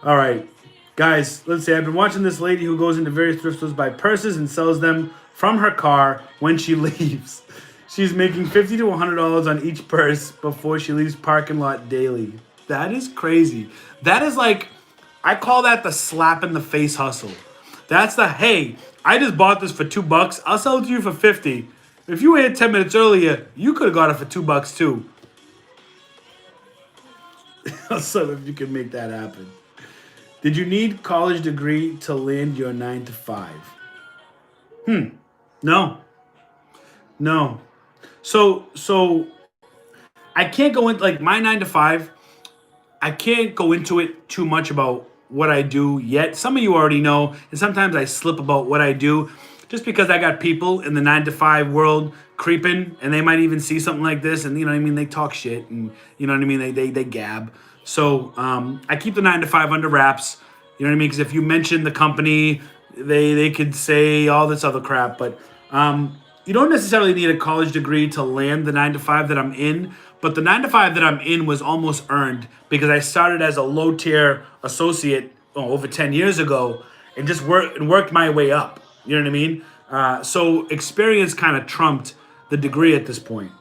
All right, guys, let's see. I've been watching this lady who goes into various thrift stores, buy purses, and sells them from her car when she leaves. She's making $50 to $100 on each purse before she leaves parking lot daily. That is crazy. That is like, I call that the slap in the face hustle. That's the, hey, I just bought this for $2. I'll sell it to you for 50. If you were here 10 minutes earlier, you could have got it for $2 too. So if you can make that happen. Did you need college degree to land your 9 to 5? No. So I can't go into like my 9 to 5. I can't go into it too much about what I do yet. Some of you already know, and sometimes I slip about what I do just because I got people in the 9 to 5 world creeping, and they might even see something like this, and you know what I mean, they talk shit, and you know what I mean, they gab. So I keep the 9 to 5 under wraps. You know what I mean? Because if you mention the company, they could say all this other crap. But you don't necessarily need a college degree to land the 9 to 5 that I'm in. But the 9 to 5 that I'm in was almost earned because I started as a low tier associate over 10 years ago and just worked my way up. You know what I mean? So experience kind of trumped the degree at this point.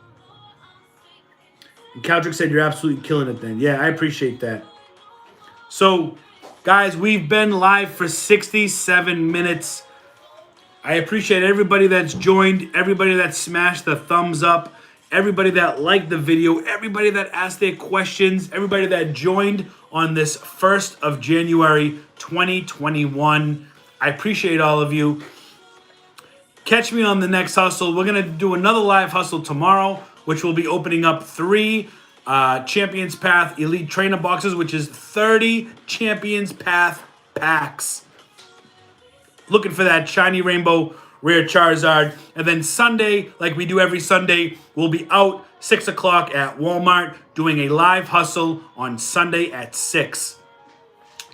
And Caldrick said you're absolutely killing it then. Yeah, I appreciate that. So, guys, we've been live for 67 minutes. I appreciate everybody that's joined, everybody that smashed the thumbs up, everybody that liked the video, everybody that asked their questions, everybody that joined on this 1st of January 2021. I appreciate all of you. Catch me on the next hustle. We're going to do another live hustle tomorrow, which will be opening up 3 Champions Path Elite Trainer boxes, which is 30 Champions Path packs. Looking for that shiny rainbow rare Charizard. And then Sunday, like we do every Sunday, we'll be out 6 o'clock at Walmart doing a live hustle on Sunday at 6.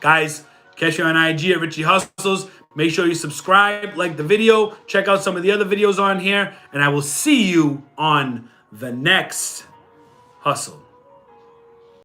Guys, catch you on IG at Richie Hustles. Make sure you subscribe, like the video, check out some of the other videos on here, and I will see you on the next hustle.